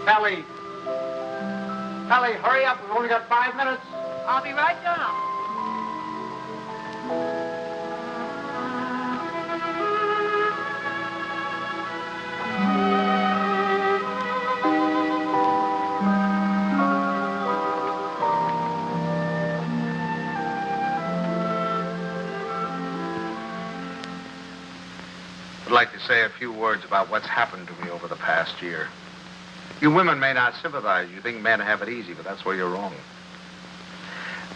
Ellie! Ellie, hurry up. We've only got 5 minutes. I'll be right down. I'd like to say a few words about what's happened to me over the past year. You women may not sympathize. You think men have it easy, but that's where you're wrong.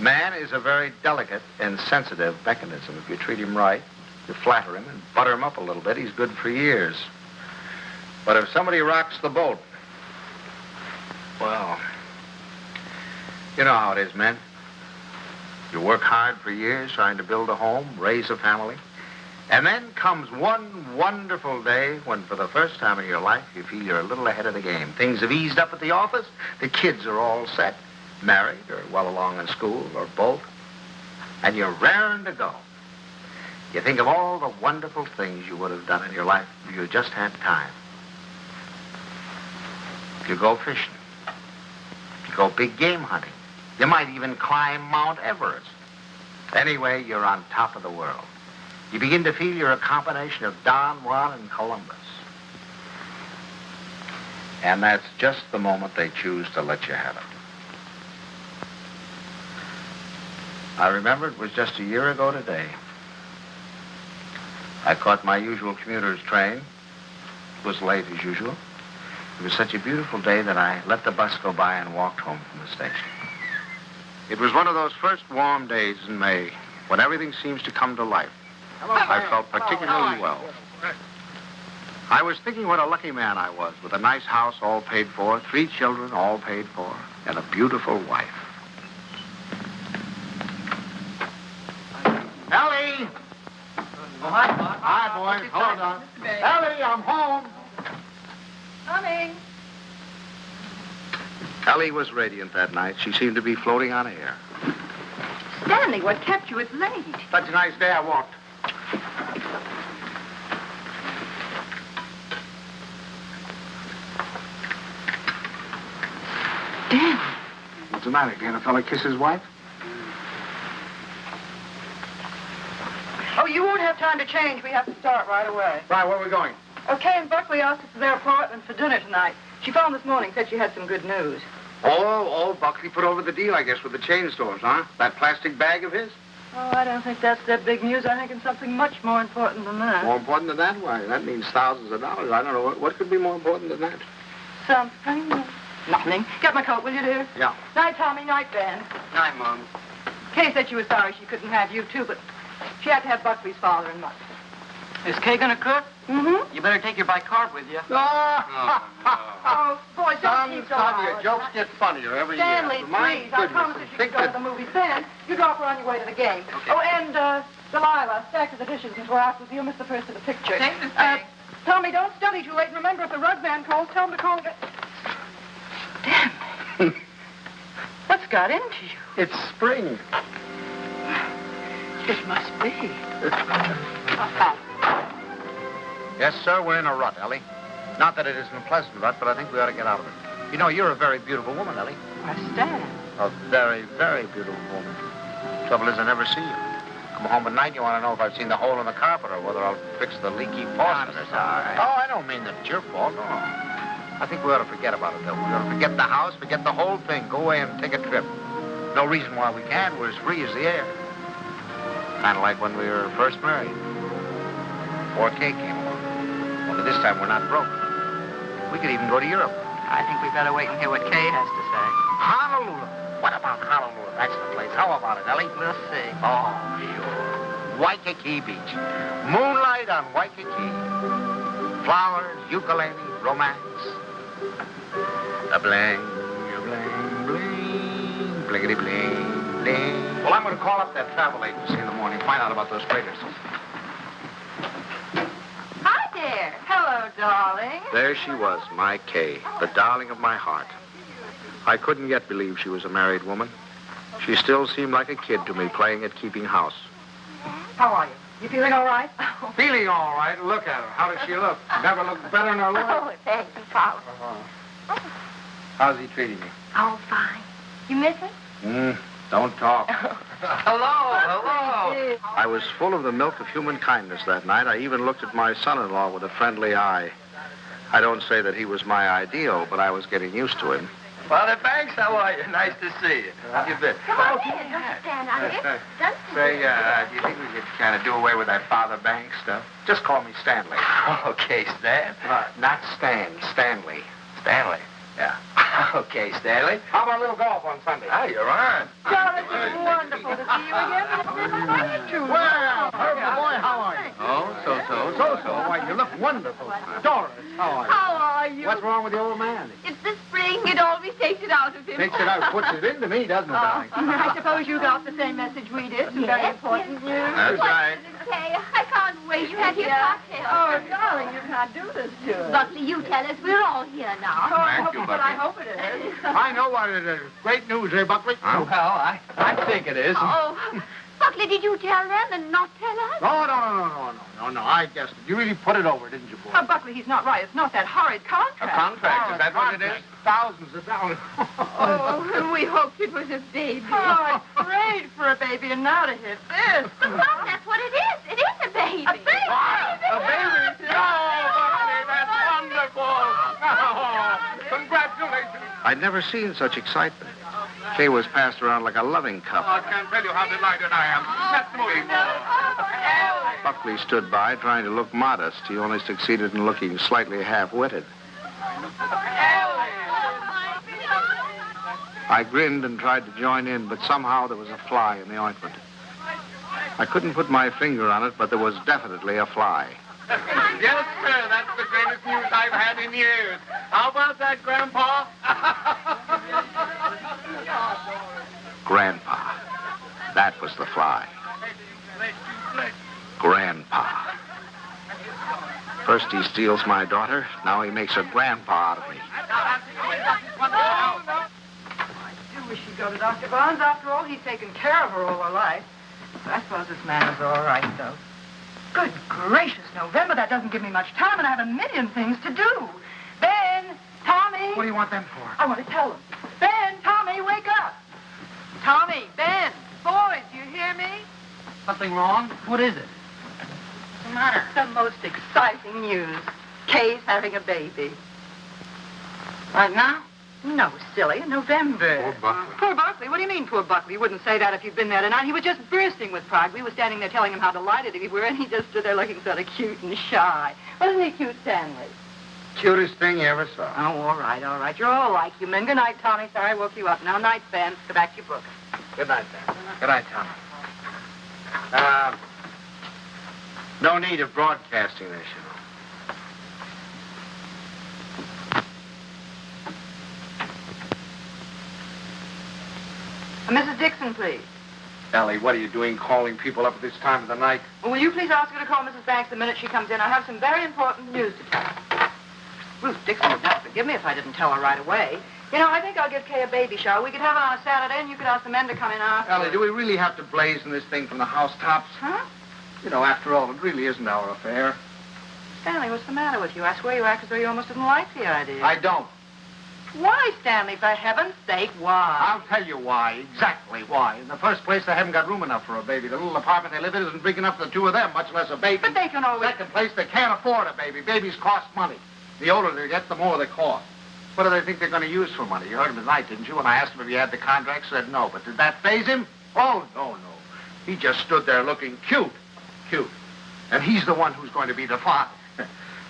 Man is a very delicate and sensitive mechanism. If you treat him right, you flatter him and butter him up a little bit, he's good for years. But if somebody rocks the boat, well, you know how it is, men. You work hard for years trying to build a home, raise a family. And then comes one wonderful day when, for the first time in your life, you feel you're a little ahead of the game. Things have eased up at the office. The kids are all set, married or well along in school or both. And you're raring to go. You think of all the wonderful things you would have done in your life if you just had time. You go fishing. You go big game hunting. You might even climb Mount Everest. Anyway, you're on top of the world. You begin to feel you're a combination of Don Juan and Columbus. And that's just the moment they choose to let you have it. I remember it was just a year ago today. I caught my usual commuter's train. It was late as usual. It was such a beautiful day that I let the bus go by and walked home from the station. It was one of those first warm days in May when everything seems to come to life. I felt particularly well. I was thinking what a lucky man I was, with a nice house all paid for, 3 children all paid for, and a beautiful wife. Ellie! Oh, hi, Bob. Hi, boy. Hold on. Ellie, I'm home. Coming. Ellie was radiant that night. She seemed to be floating on air. Stanley, what kept you? It's late. Such a nice day I walked. Dan. What's the matter? Can't a fella kiss his wife? Oh, you won't have time to change. We have to start right away. Right, where are we going? Okay, and Buckley asked us to their apartment for dinner tonight. She phoned this morning, said she had some good news. Oh, Buckley put over the deal, I guess, with the chain stores, huh? That plastic bag of his? Oh, I don't think that's that big news. I think it's something much more important than that. More important than that? Why, that means thousands of dollars. I don't know. What could be more important than that? Something? Nothing. Get my coat, will you, dear? Yeah. Night, Tommy. Night, Ben. Night, Mom. Kay said she was sorry she couldn't have you, too, but she had to have Buckley's father and mother. Is Kay gonna cook? Mm-hmm. You better take your bicarb with you. Oh, boy, don't keep going on. Your jokes get funnier every Stanley, year. My please. I goodness, promise if you think could go to that- the movies then, you drop her on your way to the game. Okay. Oh, and, Delilah, stack of the dishes into her house with you. Missed the first of the picture. Okay, Miss Peggy. Tommy, don't study too late. And remember, if the rug man calls, tell him to call again. Damn. What's got into you? It's spring. It must be. Yes, sir, we're in a rut, Ellie. Not that it isn't a pleasant rut, but I think we ought to get out of it. You know, you're a very beautiful woman, Ellie. Why, Stan. A very, very beautiful woman. Trouble is, I never see you. Come home at night, you want to know if I've seen the hole in the carpet or whether I'll fix the leaky faucet or something. Oh, I don't mean that it's your fault, no. I think we ought to forget about it, though. We ought to forget the house, forget the whole thing. Go away and take a trip. No reason why we can't. We're as free as the air. Kind of like when we were first married. Before Kay came along. Only this time we're not broke. We could even go to Europe. I think we better wait and hear what Kay has to say. Honolulu. What about Honolulu? That's the place. How about it, Ellie? We'll see. Oh, sure. Waikiki Beach. Moonlight on Waikiki. Flowers, ukulele, romance. A bling, bling, blinkety bling, bling. Well, I'm going to call up that travel agency in the morning, find out about those freighters. Hi there. Hello, darling. There she was, my Kay, the darling of my heart. I couldn't yet believe she was a married woman. She still seemed like a kid to me, playing at keeping house. How are you? You feeling all right? Feeling all right. Look at her. How does she look? Never looked better in her life. Oh, thanks, Pop. How's he treating you? Oh, fine. You miss him? Don't talk. Hello. I was full of the milk of human kindness that night. I even looked at my son-in-law with a friendly eye. I don't say that he was my ideal, but I was getting used to him. Father Banks, how are you? Nice to see you. How you been? Come on in. Don't stand out here. Say, do you think we could kind of do away with that Father Banks stuff? Just call me Stanley. Okay, Stan. Not Stan, Stanley. Stanley. Yeah. Okay, Stanley. How about a little golf on Sunday? Ah, you're on. Charlotte, it's wonderful to see you again. How you two? Well, Herbie boy, how are you? Oh, so. Why, you look wonderful. Doris, how are you? How are you? What's wrong with the old man? It's the spring. It always takes it out of him. Takes it out, puts it into me, doesn't it, darling? I suppose you got the same message we did. Some very important news. That's What right. does it say? I can't wait. You had your cocktail. Oh, darling, you can't do this to us. Buckley, you tell us. We're all here now. Thank you, But I Bucky. hope it is. I know what it is. Great news, eh, Buckley? Well, I think it is. Oh, Buckley, did you tell them and not tell us? No. I guessed it. You really put it over, didn't you, boy? Oh, Buckley, he's not right. It's not that horrid A contract. contract, is that what it is? Thousands of dollars. Oh, and we hoped it was a baby. Oh, I prayed for a baby, and now to hit this. Well, that's what it is. It is a baby. A baby? A baby? Oh, Bucky, that's wonderful. Oh, congratulations. I'd never seen such excitement. Kay was passed around like a loving cup. I can't tell you how delighted I am. Let's move more. Buckley stood by, trying to look modest. He only succeeded in looking slightly half-witted. I grinned and tried to join in, but somehow there was a fly in the ointment. I couldn't put my finger on it, but there was definitely a fly. Yes, sir. That's the greatest news I've had in years. How about that, Grandpa? Grandpa. That was the fly. Grandpa. First he steals my daughter, now he makes a grandpa out of me. I do wish he'd go to Dr. Barnes. After all, he's taken care of her all her life. But I suppose this man is all right, though. Good gracious, November, that doesn't give me much time, and I have a million things to do. Ben, Tommy. What do you want them for? I want to tell them. Ben, Tommy, wake up. Tommy, Ben, boys, you hear me? Something wrong? What is it? What's the matter? The most exciting news. Kay's having a baby. Right now? No, silly, in November. Poor Buckley. Poor Buckley? What do you mean, poor Buckley? You wouldn't say that if you'd been there tonight. He was just bursting with pride. We were standing there telling him how delighted we were, and he just stood there looking sort of cute and shy. Wasn't he cute, Stanley? Cutest thing you ever saw. Oh, all right. You're all like human. Good night, Tommy. Sorry I woke you up. Now, night, Ben. Go back to your book. Good night, Ben. Good night, Tom. No need of broadcasting this, you know. Mrs. Dixon, please. Ellie, what are you doing calling people up at this time of the night? Well, will you please ask her to call Mrs. Banks the minute she comes in? I have some very important news to tell her. Ruth Dixon would not forgive me if I didn't tell her right away. You know, I think I'll give Kay a baby shower. We could have it on a Saturday, and you could ask the men to come in after. Ellie, do we really have to blazon this thing from the housetops? Huh? You know, after all, it really isn't our affair. Stanley, what's the matter with you? I swear you act as though you almost didn't like the idea. I don't. Why, Stanley? For heaven's sake, why? I'll tell you why, exactly why. In the first place, they haven't got room enough for a baby. The little apartment they live in isn't big enough for the two of them, much less a baby. But they can always... Second place, they can't afford a baby. Babies cost money. The older they get, the more they cost. What do they think they're going to use for money? You heard him tonight, didn't you? When I asked him if he had the contract, said no. But did that faze him? Oh, no. He just stood there looking cute. And he's the one who's going to be the father.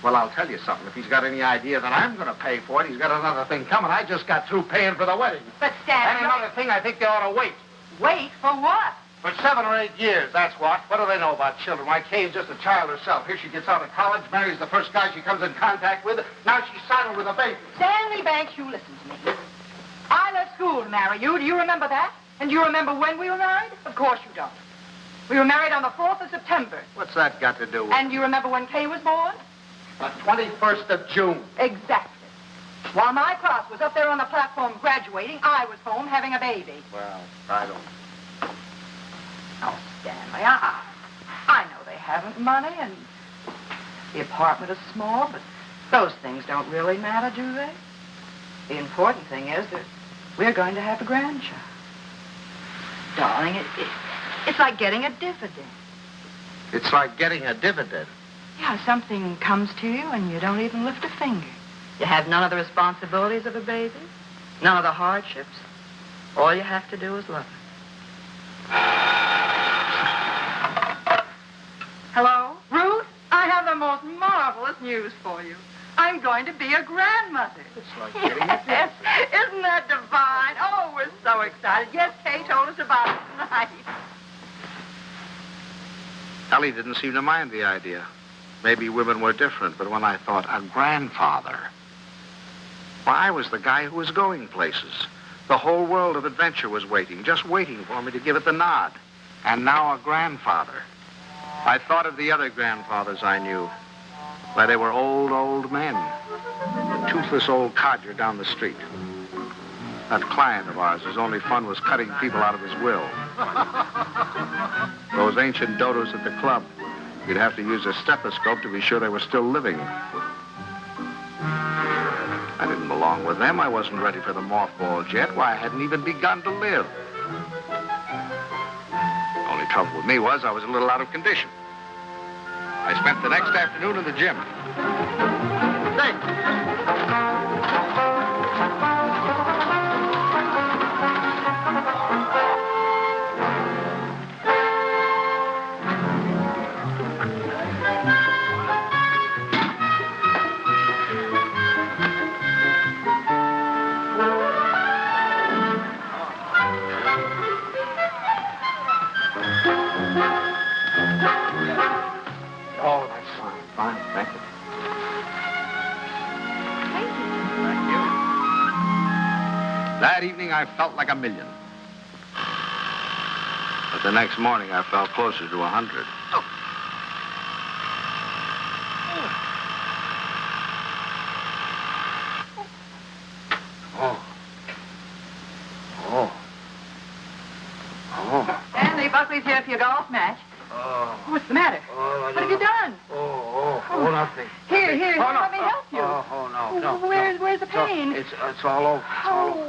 Well, I'll tell you something. If he's got any idea that I'm going to pay for it, he's got another thing coming. I just got through paying for the wedding. But, And Stanley... another thing, I think they ought to wait. Wait for what? For 7 or 8 years, that's what. What do they know about children? Why, Kay is just a child herself. Here she gets out of college, marries the first guy she comes in contact with. Now she's saddled with a baby. Stanley Banks, you listen to me. I left school to marry you. Do you remember that? And do you remember when we were married? Of course you don't. We were married on the 4th of September. What's that got to do with And do you remember when Kay was born? the 21st of June? Exactly. While my class was up there on the platform graduating, I was home having a baby. Well, I don't... Oh, Stanley, I know they haven't money, and the apartment is small, but those things don't really matter, do they? The important thing is that we're going to have a grandchild. Darling, it's like getting a dividend. It's like getting a dividend. Yeah, something comes to you and you don't even lift a finger. You have none of the responsibilities of a baby, none of the hardships. All you have to do is love it. Hello? Ruth, I have the most marvelous news for you. I'm going to be a grandmother. It's like getting a dividend. Isn't that divine? Oh, we're so excited. Yes, Kay told us about it tonight. Ellie didn't seem to mind the idea. Maybe women were different, but when I thought a grandfather, well, I was the guy who was going places. The whole world of adventure was waiting, just waiting for me to give it the nod. And now a grandfather. I thought of the other grandfathers I knew. Why, they were old men. A toothless old codger down the street. That client of ours, whose only fun was cutting people out of his will. Those ancient dodos at the club. You'd have to use a stethoscope to be sure they were still living. I didn't belong with them. I wasn't ready for the mothballs yet. Why, I hadn't even begun to live. Only trouble with me was I was a little out of condition. I spent the next afternoon in the gym. Oh, that's fine. Fine, thank you. Thank you. That evening, I felt like $1 million. But the next morning, I felt closer to 100. Oh. Stanley, Buckley's here for your golf match. Oh. What's the matter? Oh, What have you done? Nothing. Here, Oh, no, let me help you. No. Where's the pain? It's all over.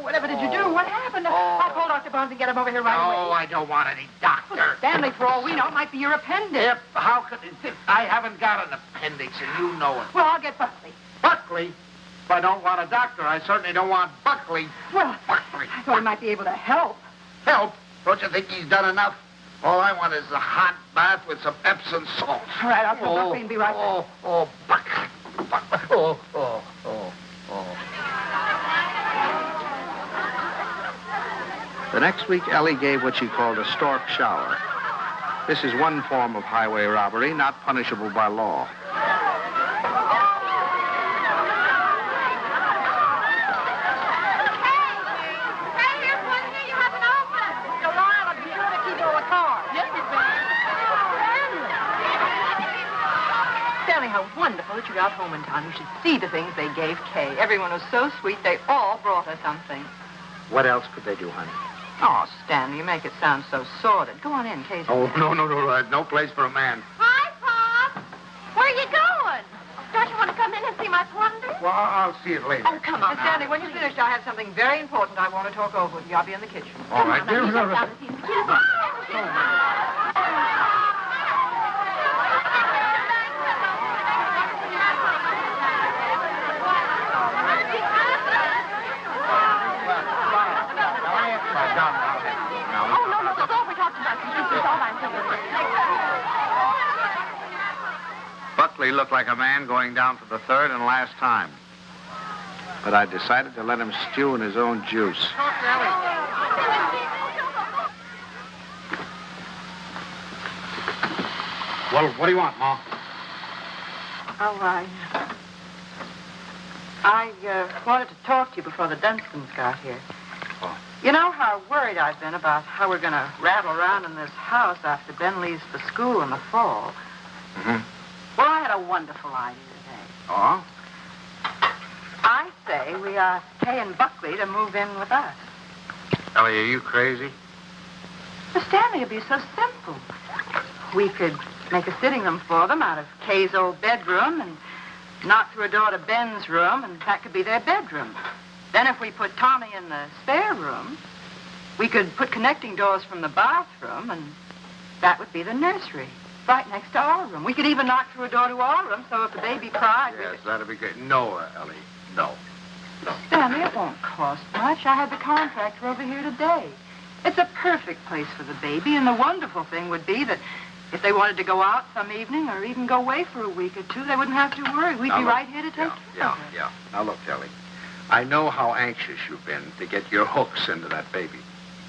Whatever did you do? What happened? I'll call Dr. Barnes and get him over here right away. No, I don't want any doctor. Stanley, for all we know, it might be your appendix. Yep, how could it? I haven't got an appendix, and you know it. Well, I'll get Buckley. Buckley? If I don't want a doctor, I certainly don't want Buckley. Well, Buckley. I thought he might be able to help. Help? Don't you think he's done enough? All I want is a hot bath with some Epsom salt. All right, I'll call Buckley and be right back. Buckley. The next week, Ellie gave what she called a stork shower. This is one form of highway robbery not punishable by law. Hey, here's one here you haven't opened. Delilah, be sure to keep all the cards. Yes, Miss Stanley, how wonderful that you got home in time. You should see the things they gave Kay. Everyone was so sweet, they all brought her something. What else could they do, honey? Oh, Stanley, you make it sound so sordid. Go on in, Kay's. Oh, no. No place for a man. Hi, Pop. Where are you going? Don't you want to come in and see my plunder? Well, I'll see it later. Oh, come on. Miss Stanley, when you're finished, I have something very important I want to talk over with you. I'll be in the kitchen. All right, dear. Come on, now, you get down and see the kids. Oh, no, this is all we talked about. This is all I'm thinking. Buckley looked like a man going down for the third and last time. But I decided to let him stew in his own juice. Well, what do you want, Ma? Oh, I wanted to talk to you before the Dunstons got here. Oh. You know how worried I've been about how we're going to rattle around in this house after Ben leaves for school in the fall. Mm-hmm. Well, I had a wonderful idea today. Oh? I say we ask Kay and Buckley to move in with us. Ellie, are you crazy? Miss Stanley, it'd be so simple. We could make a sitting room for them out of Kay's old bedroom and knock through a door to Ben's room, and that could be their bedroom. Then if we put Tommy in the spare room, we could put connecting doors from the bathroom, and that would be the nursery, right next to our room. We could even knock through a door to our room, so if the baby cried... Yes, that'd be great. No, Ellie, no. Stanley, it won't cost much. I had the contractor over here today. It's a perfect place for the baby, and the wonderful thing would be that if they wanted to go out some evening or even go away for a week or two, they wouldn't have to worry. We'd be right here to take care of it. Yeah. Now, look, Ellie, I know how anxious you've been to get your hooks into that baby.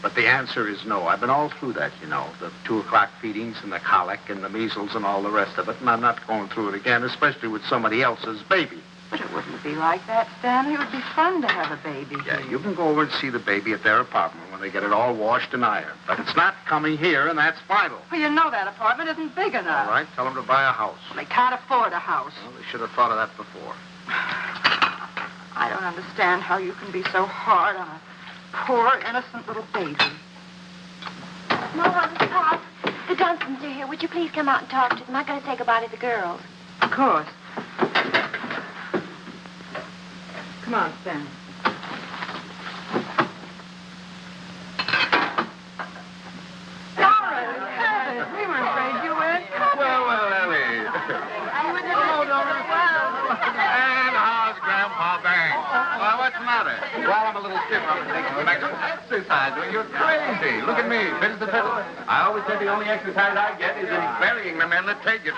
But the answer is no. I've been all through that, you know, the 2 o'clock feedings and the colic and the measles and all the rest of it, and I'm not going through it again, especially with somebody else's baby. But it wouldn't be like that, Stanley. It would be fun to have a baby Yeah, here. you can go over and see the baby at their apartment when they get it all washed and ironed. But it's not coming here, and that's final. Well, you know that apartment isn't big enough. All right, tell them to buy a house. They can't afford a house. Well, they should have thought of that before. I don't understand how you can be so hard on a poor, innocent little baby. Mom, Pop, the Dunstons are here. Would you please come out and talk to them? I gotta say goodbye to the girls. Of course. Come on, Stanley. We were afraid you went. Well, Ellie. And how's Grandpa Bang? Well, what's the matter? Well, I'm a little stiff. I'm taking some exercise. Well, you're crazy. Look at me. Fit as the fiddle. I always say the only exercise I get is in burying the men that take it.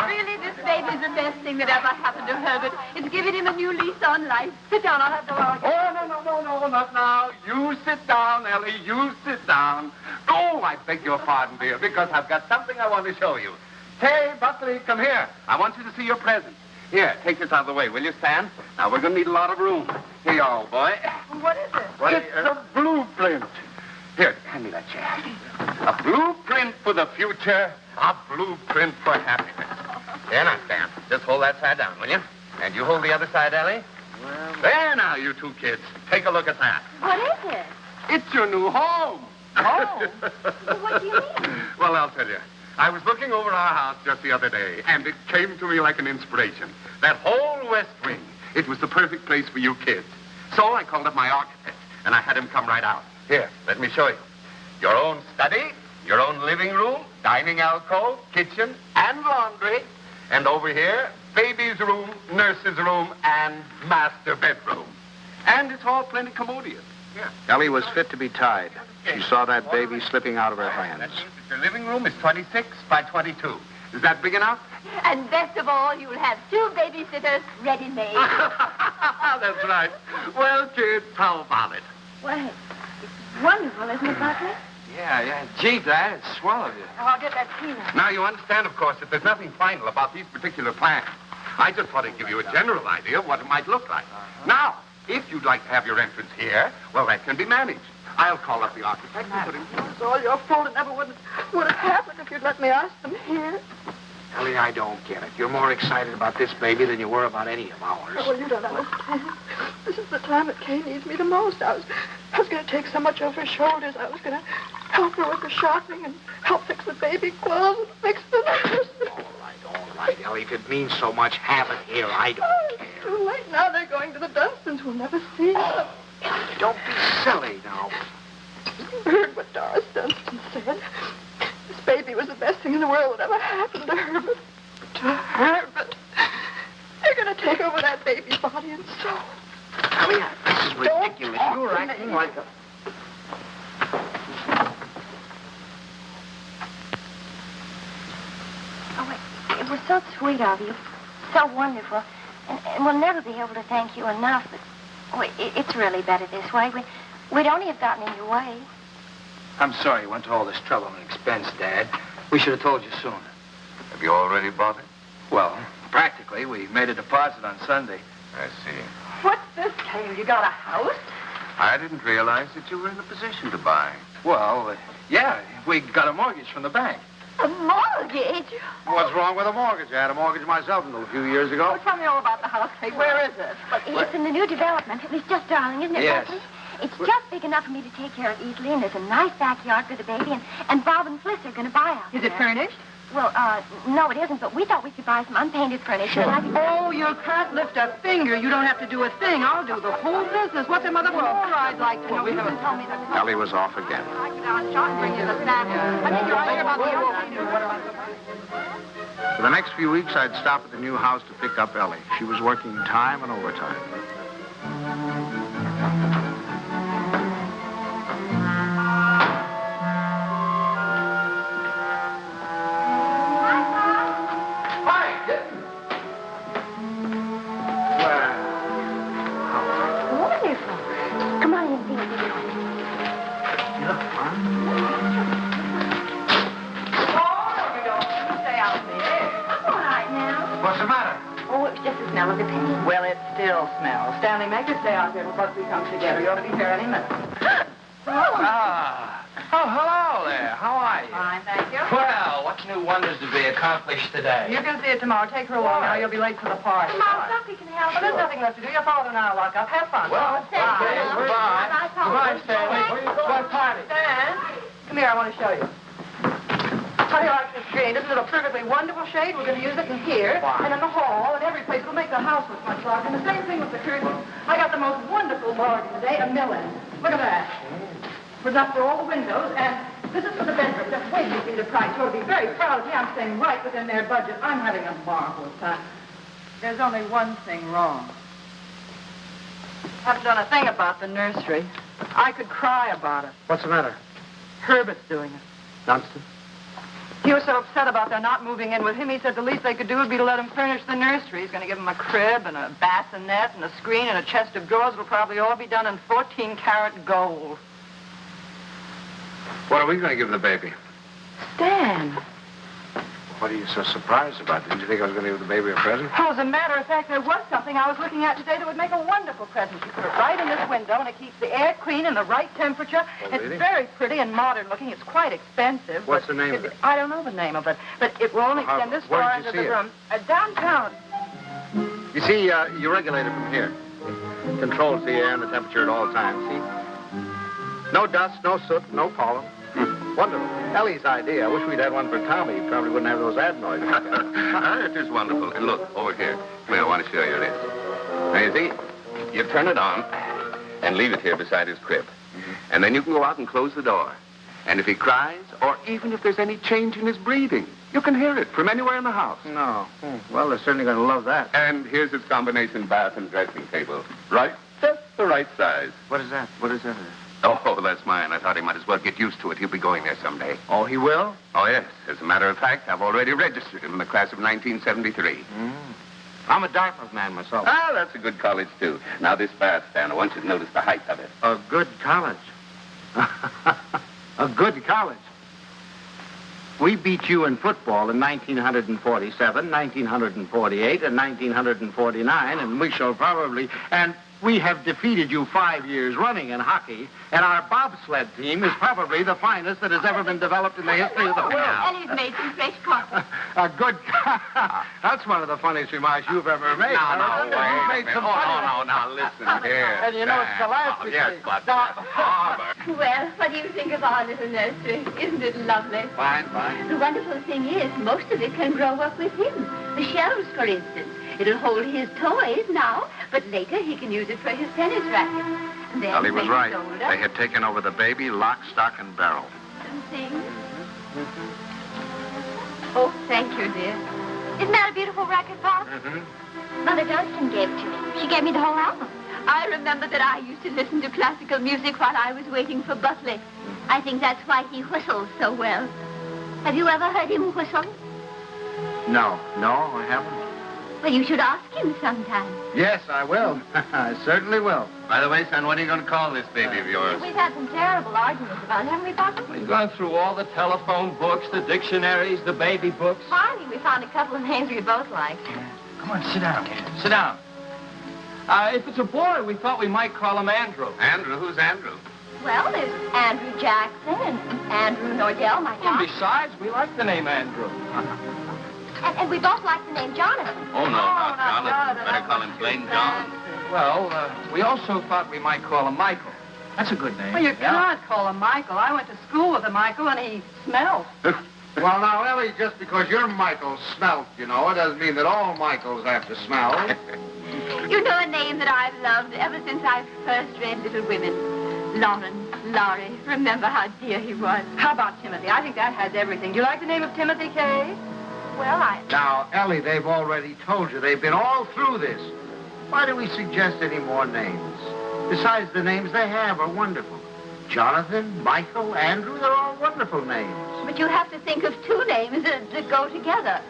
Really, this baby's the best thing that ever happened to Herbert. It's given him a new lease on life. Sit down. I'll have the water. Oh, no, not now. You sit down, Ellie. You sit down. Oh, I beg your pardon, dear, because I've got something I want to show you. Hey, Buckley, come here. I want you to see your present. Here, take this out of the way, will you, Stan? Now, we're going to need a lot of room. Here you are, old boy. What is it? It's a blueprint. Here, hand me that chair. A blueprint for the future. A blueprint for happiness. Here now, Stan. Just hold that side down, will you? And you hold the other side, Ellie. Well, there now, you two kids. Take a look at that. What is it? It's your new home. Oh. What do you mean? Well, I'll tell you. I was looking over our house just the other day, and it came to me like an inspiration. That whole west wing, it was the perfect place for you kids. So I called up my architect, and I had him come right out. Here, let me show you. Your own study, your own living room, dining alcove, kitchen, and laundry. And over here, baby's room, nurse's room, and master bedroom. And it's all plenty commodious. Yeah. Ellie was fit to be tied. She saw that baby slipping out of her hands. That means that your living room is 26 by 22. Is that big enough? And best of all, you'll have 2 babysitters ready-made. That's right. Well, kids, how about it? Well, it's wonderful, isn't it, Buckley? Yeah. Gee, Dad, it's swell of you. Oh, I'll get that tea. Now, you understand, of course, that there's nothing final about these particular plans. I just thought I'd give you a general idea of what it might look like. Now, if you'd like to have your entrance here, well, that can be managed. I'll call up the architect and put him... It's all your fault. It never would have happened if you'd let me ask them here. Ellie, I don't get it. You're more excited about this baby than you were about any of ours. Well, you don't understand. This is the time that Kay needs me the most. I was going to take so much off her shoulders. I was going to help her with the shopping and help fix the baby clothes and fix the nurse. All right, Ellie. If it means so much, have it here. I don't care. It's too late now. They're going to the Dunstons. We'll never see them. Don't be silly now. You heard what Doris Dunston said. This baby was the best thing in the world that ever happened to her, but they're going to take over that baby's body and soul. Ellie, this is ridiculous. You're acting like a... Oh, it was so sweet of you. So wonderful. And we'll never be able to thank you enough, but it's really better this way. We'd only have gotten in your way. I'm sorry you went to all this trouble and expense, Dad. We should have told you sooner. Have you already bought it? Well, practically. We made a deposit on Sunday. I see. What's this, Kay? You got a house? I didn't realize that you were in a position to buy. Well, yeah, we got a mortgage from the bank. A mortgage? What's wrong with a mortgage? I had a mortgage myself until a few years ago. Well, tell me all about the house, Kay. Where is it? It's in the new development. It's just darling, isn't it, Yes. Buckley? It's just big enough for me to take care of easily, and there's a nice backyard for the baby, and Bob and Fliss are going to buy out Is there. it furnished? Well, no, it isn't, but we thought we could buy some unpainted furniture. Sure. And I could... Oh, you can't lift a finger. You don't have to do a thing. I'll do the whole business. What's a mother more I'd like to know? You haven't told me that. Ellie was off again. I could down shot and bring you the sample. I think you're right about the unpainted. For the next few weeks, I'd stop at the new house to pick up Ellie. She was working time and overtime. Wonderful. Come on in and see what you're doing. You look fine. Stay out in the air. I'm all right now. What's the matter? Oh, it was just the smell of the paint. Well, it still smells. Stanley, make us stay out here before we come together. You ought to be here any minute. Oh, hello there. How are you? Fine, thank you. Well, what new wonders to be accomplished today? You can see it tomorrow. Take her along now. You'll be late for the party. Mom, Sophie can help Well, there's you. nothing left to do. Your father and I will lock up. Have fun. Well, Thank okay, you. goodbye. Bye, Paul. Goodbye, Stanley. Where you going? Party. Stan, come here. I want to show you. How do you like this green? Isn't it a perfectly wonderful shade? We're going to use it in here and in the hall and every place. It'll make the house look much larger. And the same thing with the curtains. I got the most wonderful bargain today, a million. Look at that. We're enough for all the windows, and this is for the bedroom. Just wait till you see the price. You ought to be very proud of me. I'm staying right within their budget. I'm having a marvelous time. There's only one thing wrong. Haven't done a thing about the nursery. I could cry about it. What's the matter? Herbert's doing it. Dunstan? He was so upset about their not moving in with him, he said the least they could do would be to let him furnish the nursery. He's going to give him a crib and a bassinet and a screen and a chest of drawers. It'll probably all be done in 14-karat gold. What are we going to give the baby? Stan. What are you so surprised about? Didn't you think I was going to give the baby a present? Oh, as a matter of fact, there was something I was looking at today that would make a wonderful present. You put it right in this window, and it keeps the air clean and the right temperature. Oh, It's really? very pretty and modern looking. It's quite expensive. What's but the name of it? I don't know the name of it, but it will only extend this Where far did you into see the it? room. Downtown. You see, you regulate it from here. Controls the air and the temperature at all times, see? No dust, no soot, no pollen. Wonderful. Ellie's idea. I wish we'd had one for Tommy. He probably wouldn't have those adenoids. It is wonderful. And look, over here. Come here, I want to show you this. Now, you see, you turn it on and leave it here beside his crib. And then you can go out and close the door. And if he cries, or even if there's any change in his breathing, you can hear it from anywhere in the house. No. Well, they're certainly going to love that. And here's his combination bath and dressing table. Right? Just the right size. What is that? What is that? Oh, that's mine. I thought he might as well get used to it. He'll be going there someday. Oh, he will? Oh, yes. As a matter of fact, I've already registered him in the class of 1973. I'm a Dartmouth man myself. Ah, that's a good college, too. Now, this bath, Stan, I want you to notice the height of it. A good college. A good college. We beat you in football in 1947, 1948, and 1949, and we shall probably... And we have defeated you 5 years running in hockey, and our bobsled team is probably the finest that has ever been developed in the history of the world. Ellie's made some fresh coffee. A good... That's one of the funniest remarks you've ever made. No, wait You've a made minute. some Oh, funny- no, listen here. And you know, it's the last Oh, yes, week. but... Well, what do you think of our little nursery? Isn't it lovely? Fine, fine. The wonderful thing is, most of it can grow up with him. The shelves, for instance. It'll hold his toys now, but later he can use it for his tennis racket. And then Ellie was when right. he's older, They had taken over the baby, lock, stock, and barrel. some things. Oh, thank you, dear. Isn't that a beautiful racket, Pop? Mother Dunstan gave it to me. She gave me the whole album. I remember that I used to listen to classical music while I was waiting for Buckley. I think that's why he whistles so well. Have you ever heard him whistle? No, I haven't. Well, you should ask him sometime. Yes, I will. I certainly will. By the way, son, what are you going to call this baby of yours? We've had some terrible arguments about it, haven't we, Papa? We've gone through all the telephone books, the dictionaries, the baby books. Finally, we found a couple of names we both liked. Come on, sit down, kid. Sit down. If it's a boy, we thought we might call him Andrew. Andrew? Who's Andrew? Well, there's Andrew Jackson and Andrew Nordell, my And dad. besides, we like the name Andrew. And we both like the name Jonathan. Oh, no, not Jonathan. Jonathan. Better call him plain John. Well, we also thought we might call him Michael. That's a good name. Well, you can't call him Michael. I went to school with a Michael, and he smells. Well, now, Ellie, just because you're Michael Smelt, you know, it doesn't mean that all Michaels have to smell. You know a name that I've loved ever since I first read Little Women. Laurie. Remember how dear he was. How about Timothy? I think that has everything. Do you like the name of Timothy, Kay? Well, Now, Ellie, they've already told you. They've been all through this. Why do we suggest any more names? Besides, the names they have are wonderful. Jonathan, Michael, Andrew, they're all wonderful names. But you have to think of two names that go together.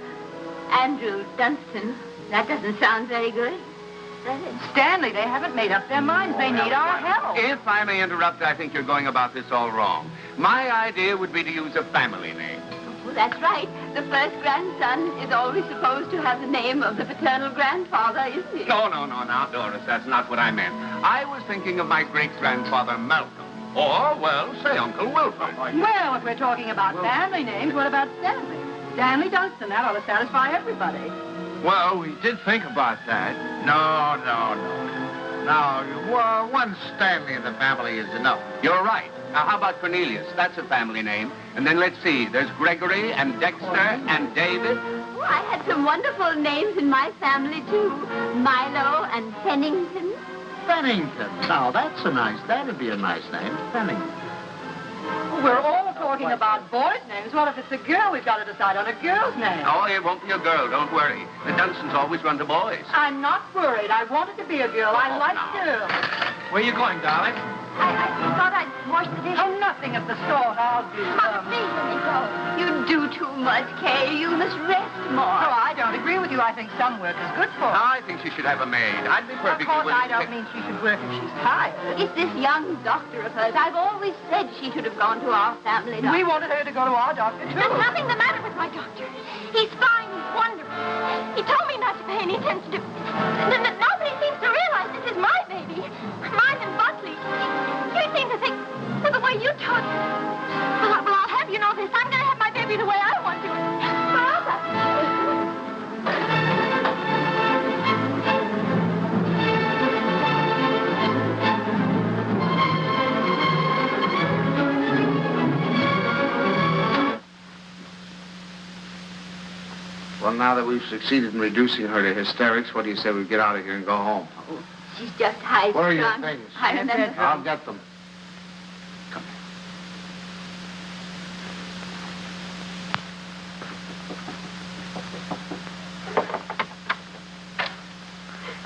Andrew Dunstan. That doesn't sound very good. Does it? Stanley, they haven't made up their minds. They need our help. If I may interrupt, I think you're going about this all wrong. My idea would be to use a family name. Oh, that's right. The first grandson is always supposed to have the name of the paternal grandfather, isn't he? No, now, Doris, that's not what I meant. I was thinking of my great-grandfather Malcolm. Or, well, say Uncle Wilford. Well, if we're talking about family names, what about Stanley? Stanley Dunstan. That ought to satisfy everybody. Well, we did think about that. No. Now, one Stanley in the family is enough. You're right. Now, how about Cornelius? That's a family name. And then let's see. There's Gregory and Dexter and David. Oh, I had some wonderful names in my family, too. Milo and Pennington. Pennington. Now, that'd be a nice name, Pennington. We're all talking about boys' names. What if it's a girl? We've got to decide on a girl's name. Oh, it won't be a girl. Don't worry. The Dunstans always run to boys. I'm not worried. I wanted to be a girl. I like girls. Where are you going, darling? I thought I'd wash the dishes. Oh, nothing of the sort. I'll do Mother, please let me go. You do too much, Kay. You must rest more. Oh, I don't agree with you. I think some work is good for her. I think she should have a maid. I'd be Of perfectly course, willing I to don't mean she should work if she's tired. It's this young doctor of hers. I've always said she should have gone to our family doctor. We wanted her to go to our doctor, too. There's nothing the matter with my doctor. He's fine. He's wonderful. He told me not to pay any attention to... Nobody seems to realize this is my baby. Mine and Buckley. You seem to think that the way you talk... Well, I'll have you know this. I'm going to have my baby the way I want to. Well, now that we've succeeded in reducing her to hysterics, what do you say we get out of here and go home? She's just high-strung. Where are your things? I remember. I'll get them. Come.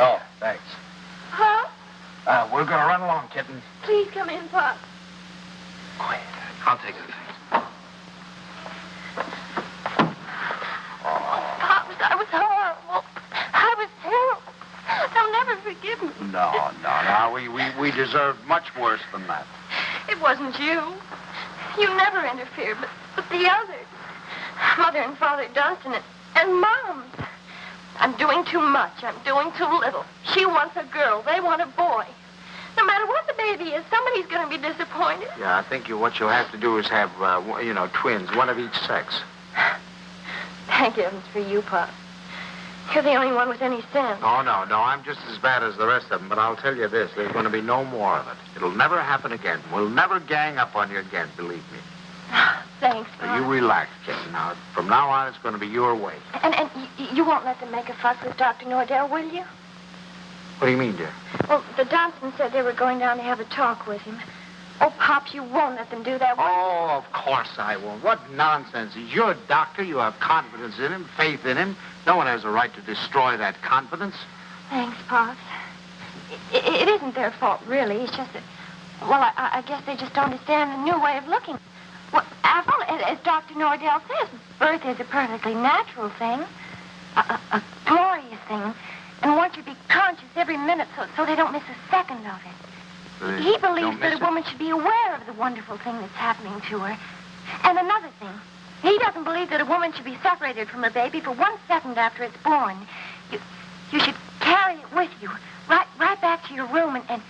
Oh, thanks. Huh? We're going to run along, kitten. Please come in, Pop. Quiet. I'll take the things. Pops, I was horrible. I was terrible. They'll never forgive me. No. We deserved much worse than that. It wasn't you. You never interfered, but the others. Mother and Father Dunstan and Mom. I'm doing too much. I'm doing too little. She wants a girl. They want a boy. No matter what the baby is, somebody's going to be disappointed. Yeah, I think what you'll have to do is have, twins, one of each sex. Thank heavens for you, Pop. You're the only one with any sense. Oh, no, I'm just as bad as the rest of them, but I'll tell you this, there's going to be no more of it. It'll never happen again. We'll never gang up on you again, believe me. Thanks, So Pop. you relax, kid. Now, from now on, it's going to be your way. And you won't let them make a fuss with Dr. Nordell, will you? What do you mean, dear? Well, the Dunstans said they were going down to have a talk with him. Oh, Pops, you won't let them do that, will you? Oh, of course I won't. What nonsense. He's your doctor. You have confidence in him, faith in him. No one has a right to destroy that confidence. Thanks, Pops. It isn't their fault, really. It's just that, well, I guess they just don't understand the new way of looking. Well, after all, as Dr. Nordell says, birth is a perfectly natural thing, a glorious thing, and one should be conscious every minute so they don't miss a second of it. He believes that a woman should be aware of the wonderful thing that's happening to her. And another thing, he doesn't believe that a woman should be separated from her baby for 1 second after it's born. You should carry it with you, right back to your room and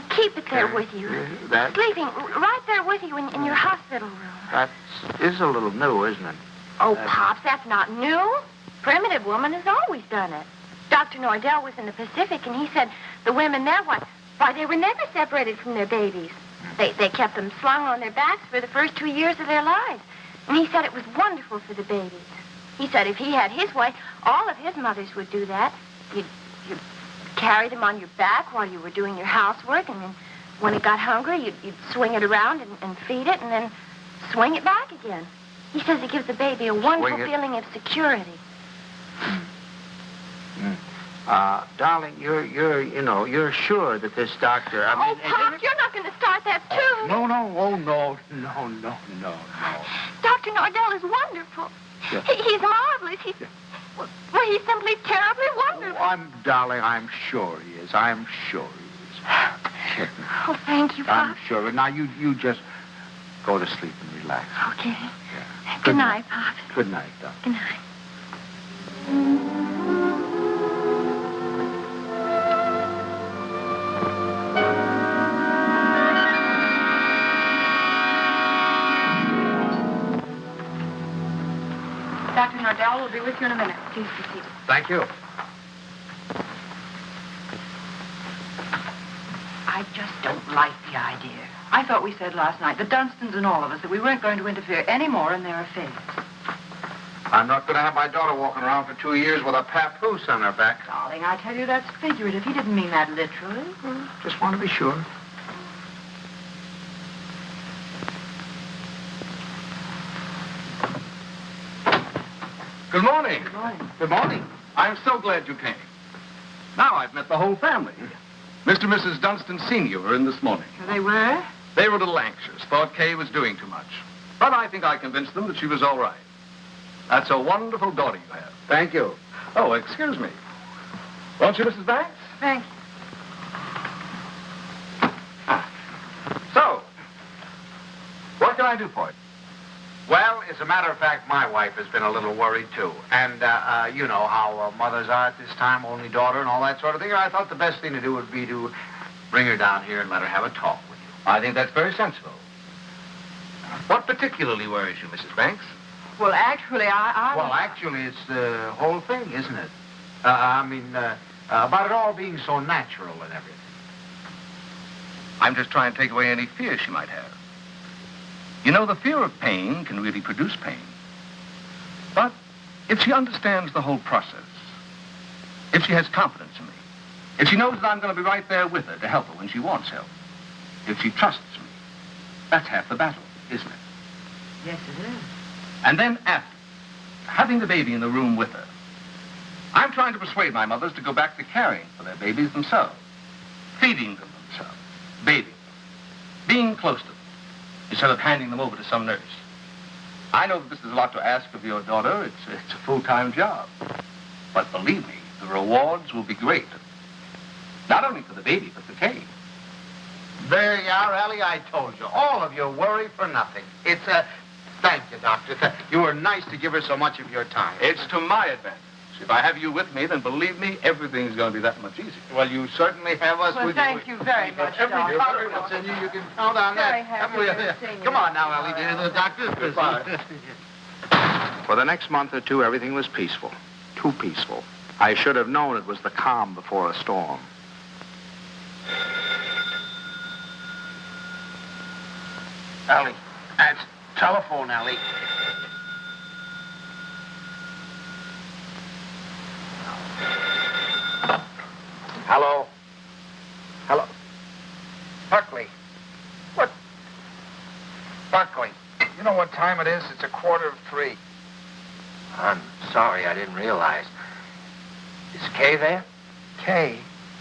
keep it there with you. That? Sleeping right there with you in your hospital room. That is a little new, isn't it? Oh, Pops, that's not new. Primitive woman has always done it. Dr. Nordell was in the Pacific, and he said the women there, why, they were never separated from their babies. They kept them slung on their backs for the first 2 years of their lives. And he said it was wonderful for the babies. He said if he had his way, all of his mothers would do that. You'd carry them on your back while you were doing your housework, and then when it got hungry, you'd swing it around and feed it, and then swing it back again. He says it gives the baby a wonderful feeling of security. Darling, you're sure that this doctor... Pop, you're not going to start that, too. No. Dr. Nordell is wonderful. Yeah. He's marvelous. He's simply terribly wonderful. Darling, I'm sure he is. I'm sure he is. Oh, thank you, Pop. I'm sure. Now, you just go to sleep and relax. Okay. Yeah. Good night, Pop. Good night, darling. Good night. Dr. Nordell will be with you in a minute. Please be seated. Thank you. I just don't like the idea. I thought we said last night, the Dunstons and all of us, that we weren't going to interfere any more in their affairs. I'm not going to have my daughter walking around for 2 years with a papoose on her back. Darling, I tell you, that's figurative. He didn't mean that literally. Just want to be sure. Good morning. Good morning. Good morning. I'm so glad you came. Now I've met the whole family. Mr. and Mrs. Dunstan Sr. were in this morning. They were? They were a little anxious, thought Kay was doing too much. But I think I convinced them that she was all right. That's a wonderful daughter you have. Thank you. Oh, excuse me. Won't you, Mrs. Banks? Thank you. So, what can I do for you? Well, as a matter of fact, my wife has been a little worried, too. And, you know how mothers are at this time, only daughter and all that sort of thing. I thought the best thing to do would be to bring her down here and let her have a talk with you. I think that's very sensible. What particularly worries you, Mrs. Banks? Well, actually, Well, actually, it's the whole thing, isn't it? About it all being so natural and everything. I'm just trying to take away any fear she might have. You know, the fear of pain can really produce pain. But if she understands the whole process, if she has confidence in me, if she knows that I'm going to be right there with her to help her when she wants help, if she trusts me, that's half the battle, isn't it? Yes, it is. And then after, having the baby in the room with her, I'm trying to persuade my mothers to go back to caring for their babies themselves, feeding them themselves, bathing them, being close to them, instead of handing them over to some nurse. I know that this is a lot to ask of your daughter. It's a full-time job. But believe me, the rewards will be great. Not only for the baby, but for Kay. There you are, Ellie. I told you. All of your worry for nothing. It's a... Thank you, Doctor. You were nice to give her so much of your time. It's to my advantage. If I have you with me, then believe me, everything's going to be that much easier. Well, you certainly have us Well, with thank you very much, Doctor. Confidence in you. You can count on Very that. happy to see you. Come on now, Ellie. The doctor's busy. For the next month or two, everything was peaceful. Too peaceful. I should have known it was the calm before a storm. Ellie, that's telephone, Ellie. Hello? Hello? Buckley. What? Buckley, you know what time it is? It's 2:45. I'm sorry, I didn't realize. Is Kay there? Kay?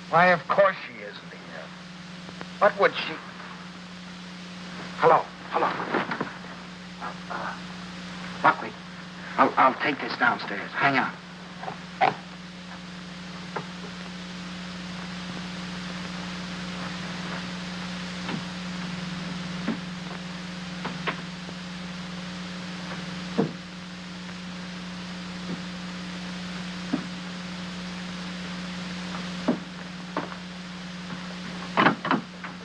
Why, of course she isn't here. What would she... Hello? Buckley, I'll take this downstairs. Hang on.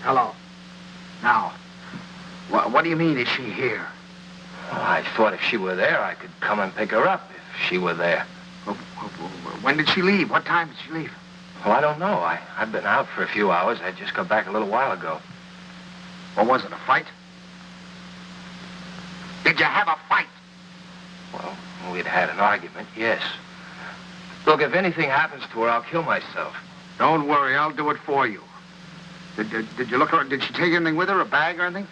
Hello. Now, what do you mean, is she here? Well, I thought if she were there, I could come and pick her up if she were there. When did she leave? What time did she leave? Well, I don't know. I've been out for a few hours. I just got back a little while ago. What was it, a fight? Did you have a fight? Well, we'd had an argument, yes. Look, if anything happens to her, I'll kill myself. Don't worry, I'll do it for you. Did you look around? Did she take anything with her, a bag or anything?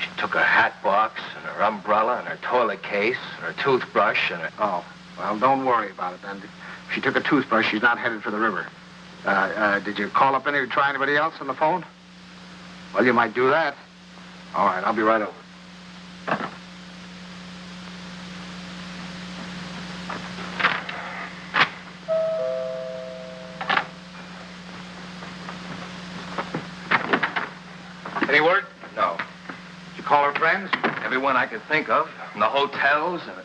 She took her hat box and her umbrella and her toilet case and her toothbrush and her... Oh, well, don't worry about it then. If she took a toothbrush, she's not headed for the river. Did you call up try anybody else on the phone? Well, you might do that. All right, I'll be right over. Any word? No. Did you call her friends? Everyone I could think of. And the hotels. And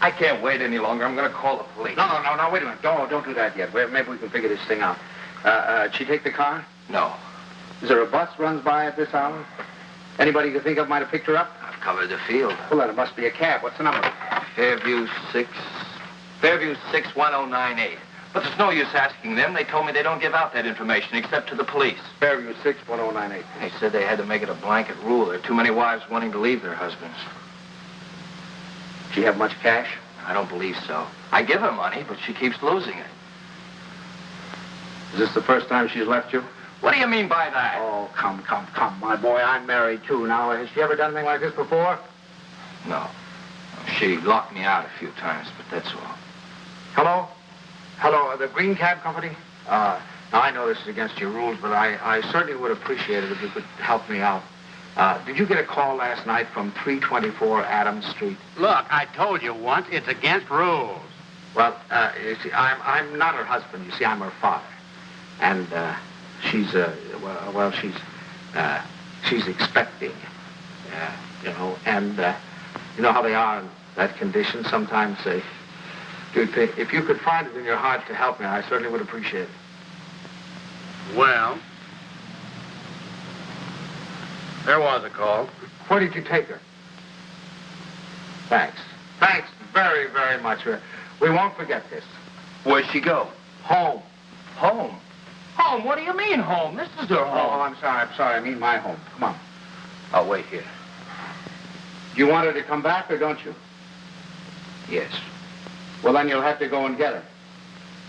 I can't wait any longer. I'm going to call the police. No, wait a minute. Don't do that yet. Maybe we can figure this thing out. Did she take the car? No. Is there a bus runs by at this hour? Anybody you can think of might have picked her up? I've covered the field. Well, then it must be a cab. What's the number? Fairview 61098. But there's no use asking them. They told me they don't give out that information except to the police. Fairview 61098. They said they had to make it a blanket rule. There are too many wives wanting to leave their husbands. She have much cash? I don't believe so. I give her money, but she keeps losing it. Is this the first time she's left you? What do you mean by that? Oh, come, my boy. I'm married, too. Now, has she ever done anything like this before? No. She locked me out a few times, but that's all. Hello, the Green Cab Company? Now, I know this is against your rules, but I certainly would appreciate it if you could help me out. Did you get a call last night from 324 Adams Street? Look, I told you once, it's against rules. Well, you see, I'm not her husband. You see, I'm her father. And, she's expecting, and you know how they are in that condition. Sometimes they do think, if you could find it in your heart to help me, I certainly would appreciate it. Well, there was a call. Where did you take her? Thanks very, very much. We won't forget this. Where'd she go? Home. Home? Home? What do you mean, home? This is her home. Oh, I'm sorry. I mean my home. Come on. I'll wait here. You want her to come back, or don't you? Yes. Well, then you'll have to go and get her.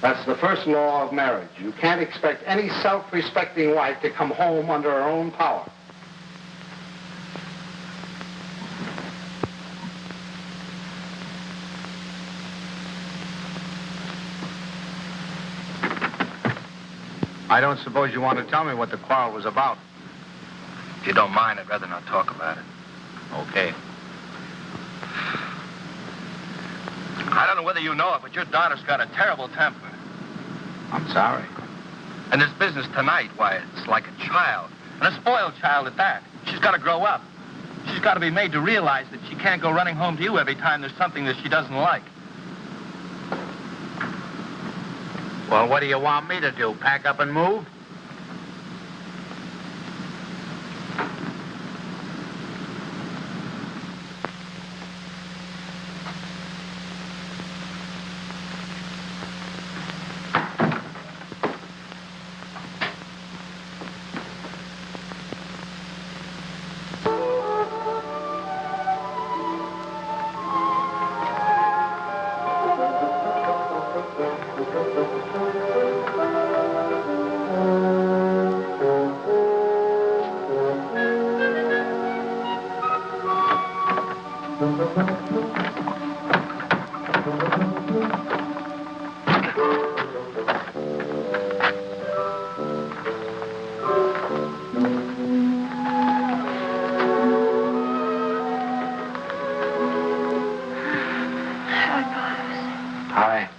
That's the first law of marriage. You can't expect any self-respecting wife to come home under her own power. I don't suppose you want to tell me what the quarrel was about. If you don't mind, I'd rather not talk about it. Okay. I don't know whether you know it, but your daughter's got a terrible temper. I'm sorry. And this business tonight, why, it's like a child. And a spoiled child at that. She's got to grow up. She's got to be made to realize that she can't go running home to you every time there's something that she doesn't like. Well, what do you want me to do? Pack up and move? Hi.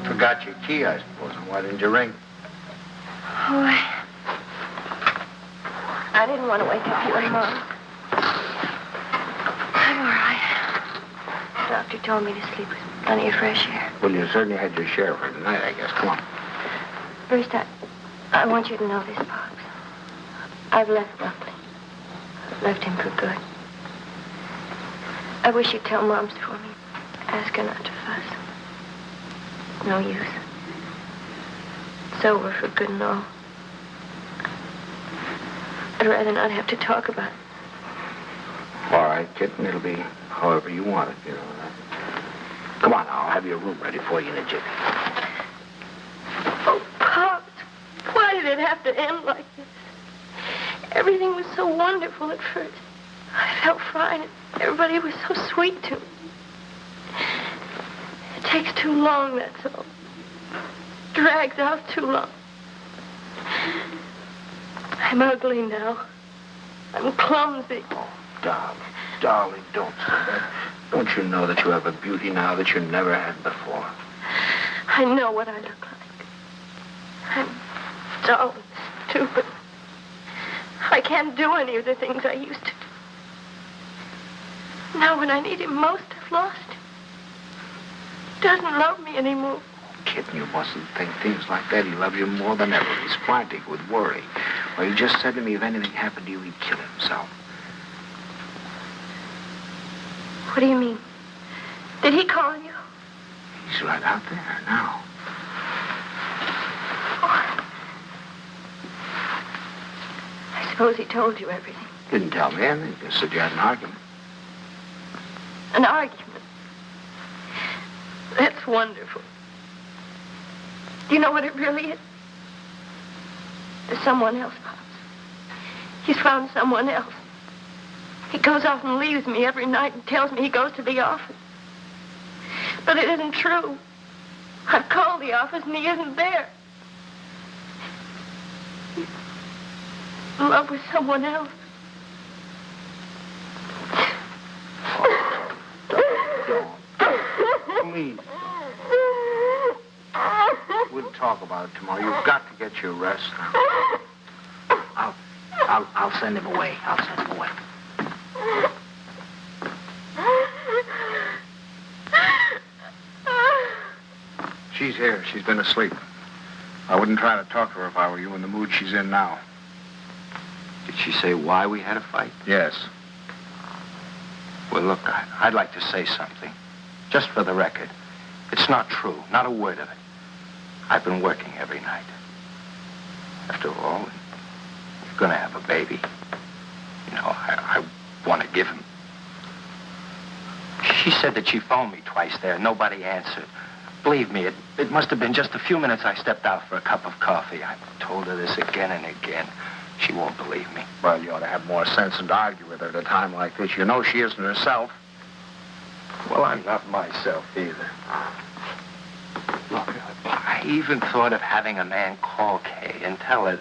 Forgot your key, I suppose. Why didn't you ring? Oh, I didn't want to wake up you and Mom. I'm all right. The doctor told me to sleep with plenty of fresh air. Well, you certainly had your share for tonight, I guess. Come on. First, I want you to know this, Pops. I've left Buckley. I've left him for good. I wish you'd tell Moms for me. Ask her not to fuss. No use. It's over for good and all. I'd rather not have to talk about it. All right, kitten, it'll be however you want it, you know. Come on now, I'll have your room ready for you in a jiffy. Oh, Pops, why did it have to end like this? Everything was so wonderful at first. I felt fine, and everybody was so sweet to me. It takes too long, that's all. Drags out too long. I'm ugly now. I'm clumsy. Oh, darling, don't say that. Don't you know that you have a beauty now that you never had before? I know what I look like. I'm dull and stupid. I can't do any of the things I used to do. Now when I need him most, I've lost him. He doesn't love me anymore. Kitten, you mustn't think things like that. He loves you more than ever. He's frantic with worry. Well, he just said to me if anything happened to you, he'd kill himself. What do you mean? Did he call you? He's right out there now. I suppose he told you everything. Didn't tell me anything. Just said you had an argument. An argument? That's wonderful. Do you know what it really is? There's someone else, Pops. He's found someone else. He goes off and leaves me every night and tells me he goes to the office. But it isn't true. I've called the office and he isn't there. He's in love with someone else. Don't. Please. We'll talk about it tomorrow. You've got to get your rest now. I'll send him away. I'll send him away. She's here. She's been asleep. I wouldn't try to talk to her if I were you in the mood she's in now. Did she say why we had a fight? Yes. Well, look, I'd like to say something. Just for the record. It's not true. Not a word of it. I've been working every night. After all, you're going to have a baby. You know, I want to give him. She said that she phoned me twice there. Nobody answered. Believe me, it must have been just a few minutes I stepped out for a cup of coffee. I've told her this again and again. She won't believe me. Well, you ought to have more sense than to argue with her at a time like this. You know she isn't herself. Well, I'm not myself either. Look, I even thought of having a man call Kay and tell her.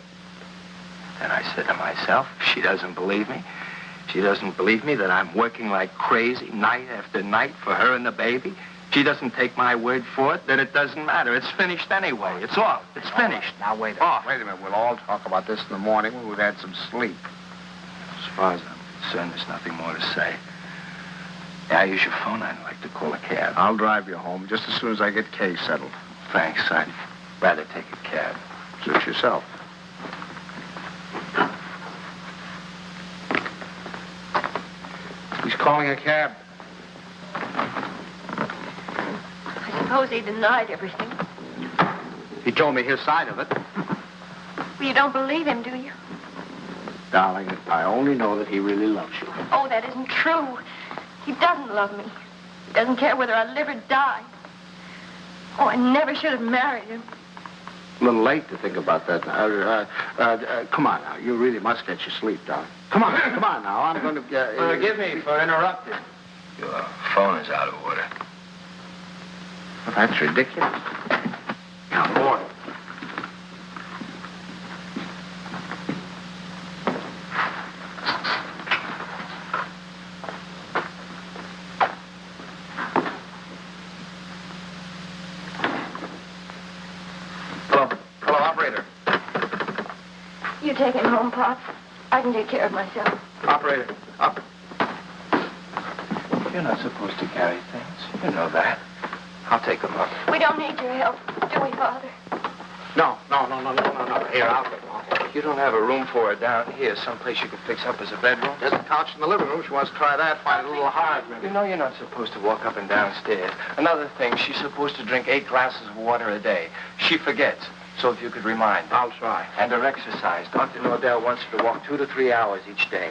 Then I said to myself, if she doesn't believe me, she doesn't believe me that I'm working like crazy night after night for her and the baby. She doesn't take my word for it, then it doesn't matter. It's finished anyway. It's off. It's finished. Now, wait a minute. We'll all talk about this in the morning when we've had some sleep. As far as I'm concerned, there's nothing more to say. Yeah, I use your phone. I'd like to call a cab. I'll drive you home just as soon as I get Kay settled. Thanks. I'd rather take a cab. Suit yourself. He's calling a cab. I suppose he denied everything. He told me his side of it. Well, you don't believe him, do you? Darling, I only know that he really loves you. Oh, that isn't true. He doesn't love me. He doesn't care whether I live or die. Oh, I never should have married him. A little late to think about that. Come on now. You really must get your sleep, darling. Come on now. I'm going to get... Forgive me for interrupting. Your phone is out of order. Well, that's ridiculous. Now, boy. Hello, operator. You take him home, Pop. I can take care of myself. Operator, up. You're not supposed to carry things. You know that. I'll take them up. We don't need your help, do we, Father? No. Here, I'll get one. You don't have a room for her down here, someplace you could fix up as a bedroom? There's a couch in the living room. She wants to try that. Find it a little hard, maybe. You know you're not supposed to walk up and down stairs. Another thing, she's supposed to drink 8 glasses of water a day. She forgets. So if you could remind her. I'll try. And her exercise. Dr. Nordell wants her to walk 2 to 3 hours each day.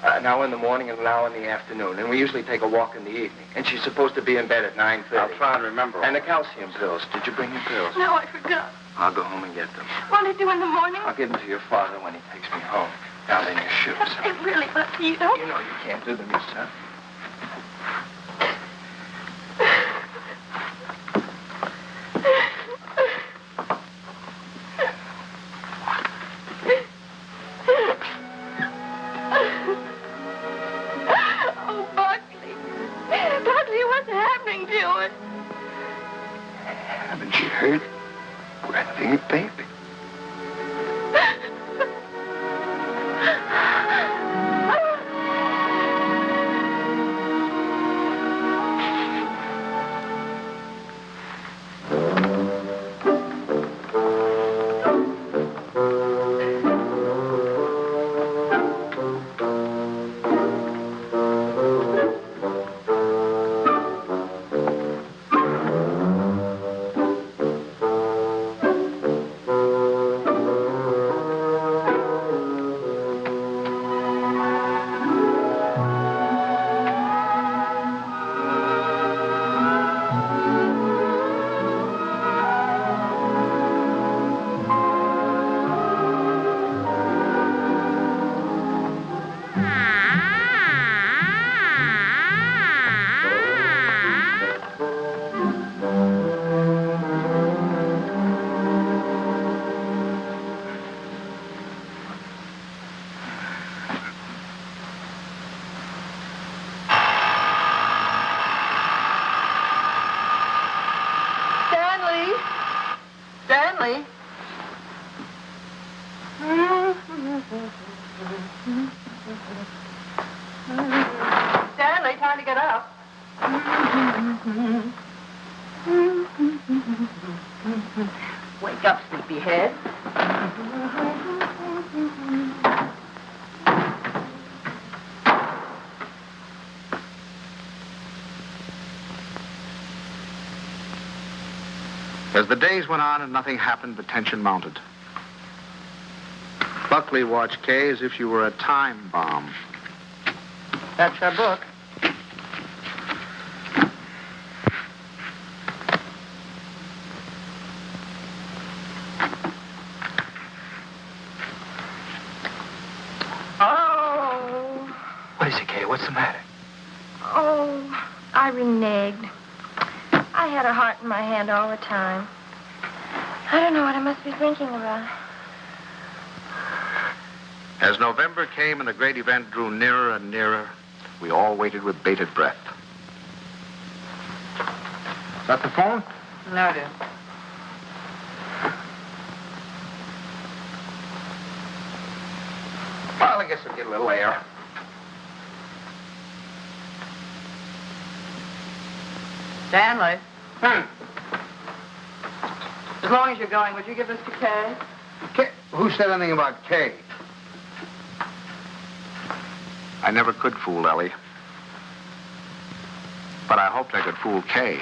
An hour in the morning and an hour in the afternoon. And we usually take a walk in the evening. And she's supposed to be in bed at 9:30. I'll try and remember. And the calcium pills. Did you bring your pills? No, I forgot. I'll go home and get them. What'll I do in the morning? I'll give them to your father when he takes me home. Down in your shoes. They really must be, you don't. You know you can't do them yourself. Oh, Buckley. Buckley, what's happening to it? Haven't you heard? We're having a baby. Stanley. Stanley, time to get up. Wake up, sleepyhead. As the days went on and nothing happened, the tension mounted. Buckley watched Kay as if she were a time bomb. That's her book. Oh. What is it, Kay? What's the matter? Oh, I reneged. I had a heart in my hand all the time. I don't know what I must be thinking about. As November came and the great event drew nearer and nearer, we all waited with bated breath. Is that the phone? No, dear. Well, I guess we'll get a little air. Stanley. As long as you're going, would you give this to Kay? Kay? Who said anything about Kay? I never could fool Ellie. But I hoped I could fool Kay.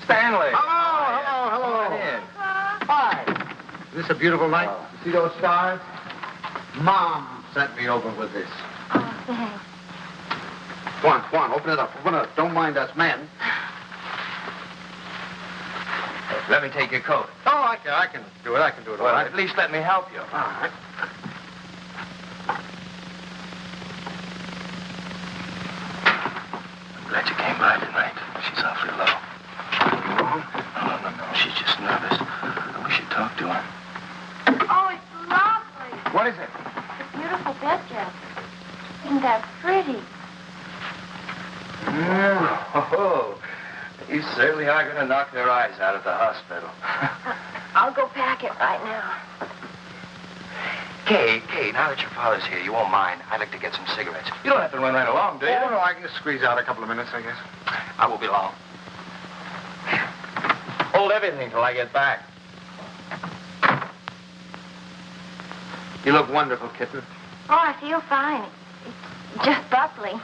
Stanley. Hello. Come on in. Hi. Is this a beautiful night? You see those stars? Mom sent me over with this. Oh, thanks. Come on, open it up. Don't mind us men. Let me take your coat. Oh, I can do it. I can do it all Well, right. at least let me help you. All right. I'm glad you came by tonight. She's awfully low. No. She's just nervous. I wish you'd talk to her. Oh, it's lovely. What is it? It's a beautiful bed dress. Isn't that pretty? Oh, you certainly are going to knock their eyes out at the hospital. I'll go pack it right now. Kay, now that your father's here, you won't mind. I'd like to get some cigarettes. You don't have to run right along, do you? Oh, no, I can just squeeze out a couple of minutes, I guess. I won't be long. Hold everything till I get back. You look wonderful, kitten. Oh, I feel fine. It's just Buckley.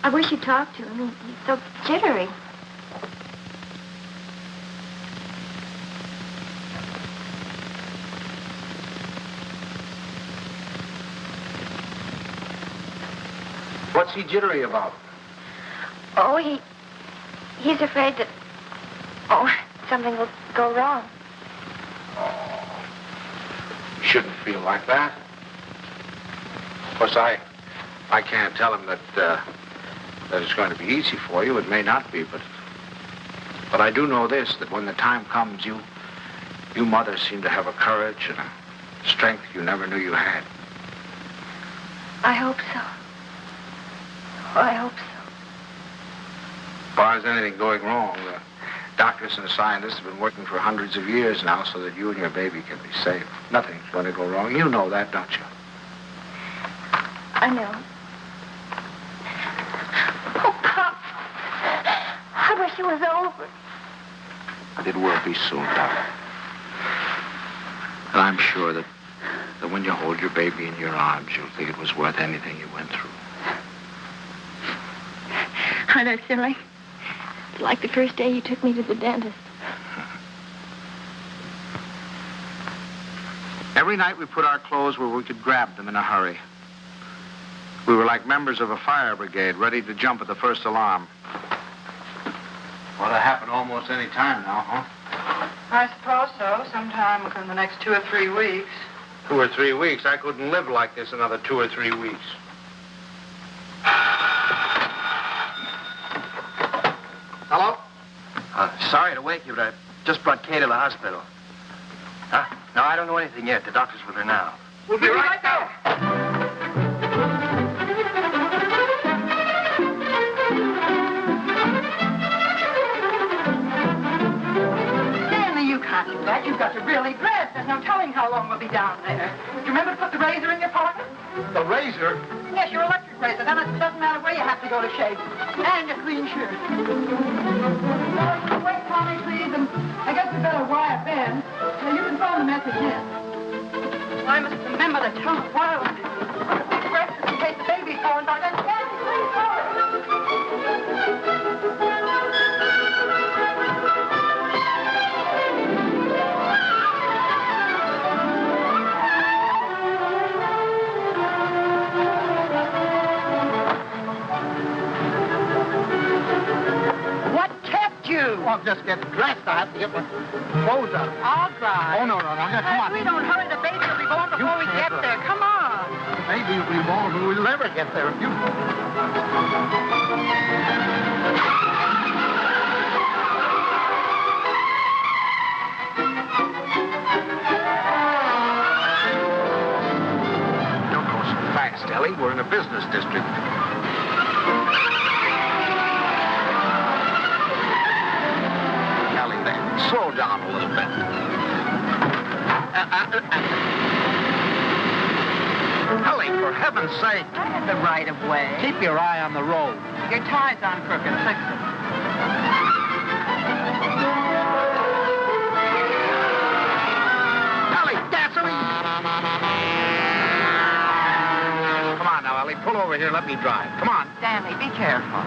I wish you'd talk to him. He's so jittery. What's he jittery about? Oh, he's afraid that, something will go wrong. Oh, you shouldn't feel like that. Of course, I can't tell him that it's going to be easy for you. It may not be, but I do know this, that when the time comes, you mothers seem to have a courage and a strength you never knew you had. I hope so. Oh, I hope so. As far as anything going wrong, the doctors and the scientists have been working for hundreds of years now so that you and your baby can be safe. Nothing's going to go wrong. You know that, don't you? I know. Oh, Pop. I wish it was over. But it will be soon, darling. And I'm sure that when you hold your baby in your arms, you'll think it was worth anything you went through. I know, silly. It's like the first day you took me to the dentist. Every night we put our clothes where we could grab them in a hurry. We were like members of a fire brigade, ready to jump at the first alarm. Well, that happen almost any time now, huh? I suppose so. Sometime within the next 2 or 3 weeks. 2 or 3 weeks? I couldn't live like this another 2 or 3 weeks. Hello? Sorry to wake you, but I just brought Kay to the hospital. Huh? No, I don't know anything yet. The doctor's with her now. We'll be right there. Stanley, you can't do that. You've got to really dress. There's no telling how long we'll be down there. Do you remember to put the razor in your pocket? The razor? Yes, your electric razor. Then it doesn't matter where you have to go to shave. And your clean shirt. Now, wait, Tommy, please, and I guess we better wire Ben. Now, you can phone the message in. I must remember to tell the wireless. Breakfast in case the baby's born by then. Stanley, please call it. I'll just get dressed. I have to get my clothes on. All right. Oh, no. Now, come on. We don't hurry. The baby will be born before we get there. Come on. The baby will be born, but we'll never get there if you... Don't go so fast, Ellie. We're in a business district. Slow down a little bit. Ellie, for heaven's sake. I had the right of way. Keep your eye on the road. Your tie's on crooked. Fix it. Ellie, gasoline! Come on now, Ellie. Pull over here and let me drive. Come on. Stanley, be careful.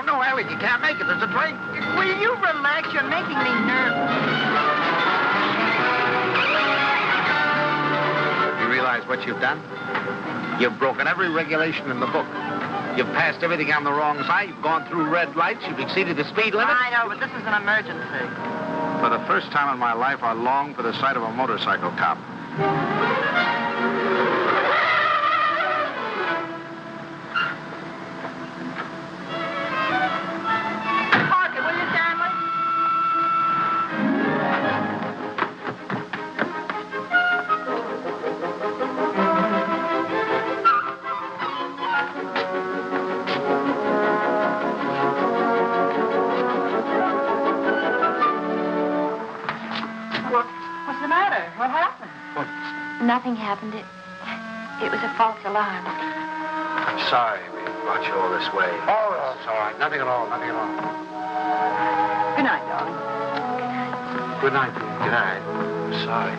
No, Ellie, you can't make it. There's a train. Will you relax? You're making me nervous. You realize what you've done? You've broken every regulation in the book. You've passed everything on the wrong side. You've gone through red lights. You've exceeded the speed limit. I know, but this is an emergency. For the first time in my life, I long for the sight of a motorcycle cop. Nothing happened. It was a false alarm. I'm sorry we brought you all this way. Oh, it's all right. Nothing at all. Nothing at all. Good night, darling. Good night, dear. Good night. I'm sorry.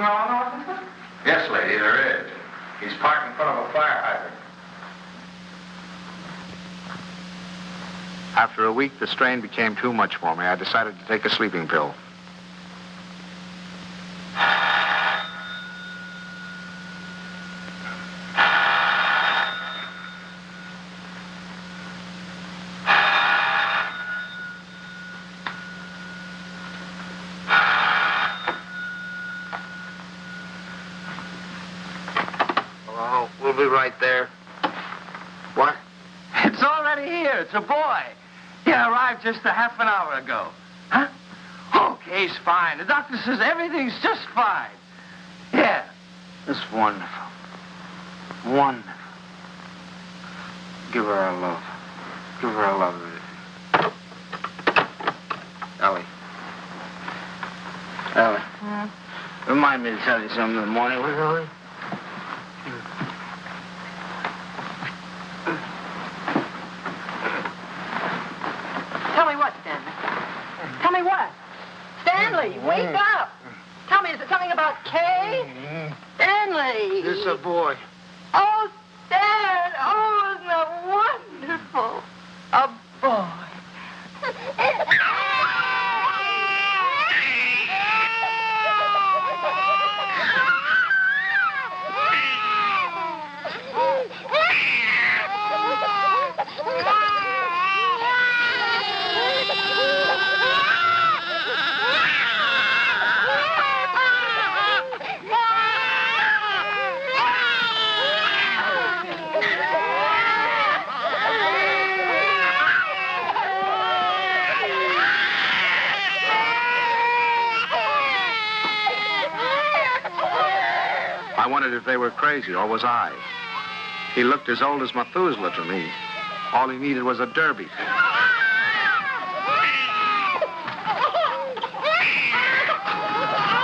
wrong, officer? Yes, lady, there is. He's parked in front of a fire hydrant. After a week, the strain became too much for me. I decided to take a sleeping pill. Hello, we'll be right there. What? It's already here. It's a boy. He arrived just a half an hour ago. Huh? Okay, he's fine. The doctor says everything's just fine. Yeah. It's wonderful. Wonderful. Give her our love. Give her our love. Ellie. Ellie. Remind me to tell you something in the morning, will you, Ellie? Tell me what, Stanley? Tell me what? Stanley, wake up! Tell me, is it something about Kay? Stanley! This is a boy. Oh, Stan! Oh, isn't that wonderful? A boy. I wondered if they were crazy, or was I? He looked as old as Methuselah to me. All he needed was a derby.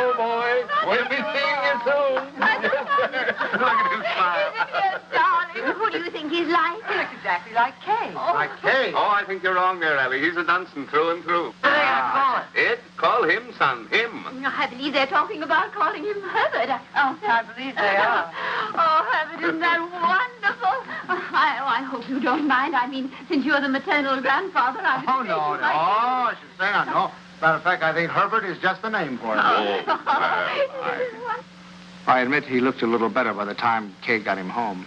Oh, boy. We'll be seeing you soon. Look at his smile. Darling, who do you think he's like? He looks exactly like Kay. Like Kay. Oh, I think you're wrong there, Ellie. He's a Dunstan through and through. What are they going to call it? Ed, call him, son. Him. I believe they're talking about calling him Herbert. Oh, I believe they are. Oh, Herbert, isn't that wonderful? I hope you don't mind. I mean, since you're the maternal grandfather, I would Oh, say no, you no. might- Oh, I should say no. Matter of fact, I think Herbert is just the name for him. I admit he looked a little better by the time Kate got him home.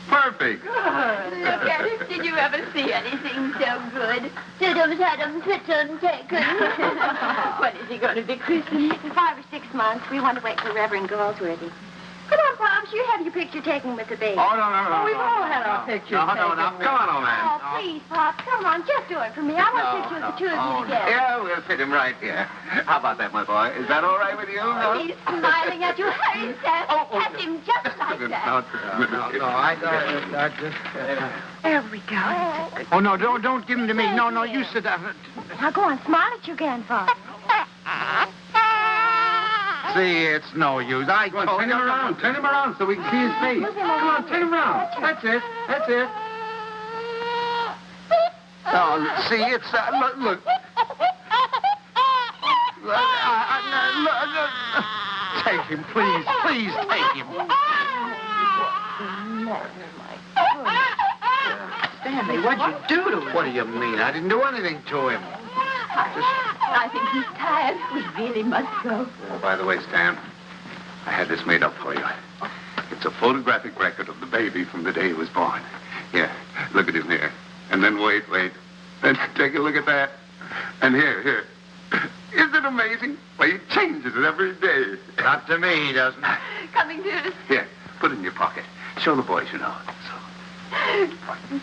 Perfect. Look at him. Did you ever see anything so good? Tiddums, Adams, Twittums, taken. When is he going to be christened? In 5 or 6 months, we want to wait for Reverend Galsworthy. Come on, Pops, you have your picture taken with the baby. Oh, no. We've all had our pictures No, taken. come on, old man. Oh, please, Pops, come on, just do it for me. I want a picture of the two of you together. Yeah, we'll fit him right here. How about that, my boy? Is that all right with you? No? He's smiling at you. Hurry, Sam. Pat him just like that. No, I just... There we go. Oh, no, don't give him to me. No, you sit down. Now go on, smile at your grandfather. See, it's no use. I told Turn him around. Turn him around so we can see his face. Come on, turn him around. That's it. Oh, see, it's... look. Take him, please. Please take him. Stanley, what'd you do to him? What do you mean? I didn't do anything to him. I think he's tired. We really must go. Oh, by the way, Stan, I had this made up for you. It's a photographic record of the baby from the day he was born. Here, look at him here. And then wait. And take a look at that. And here. Isn't it amazing? Well, he changes it every day. Not to me, he doesn't. Coming to... Here, put it in your pocket. Show the boys you know.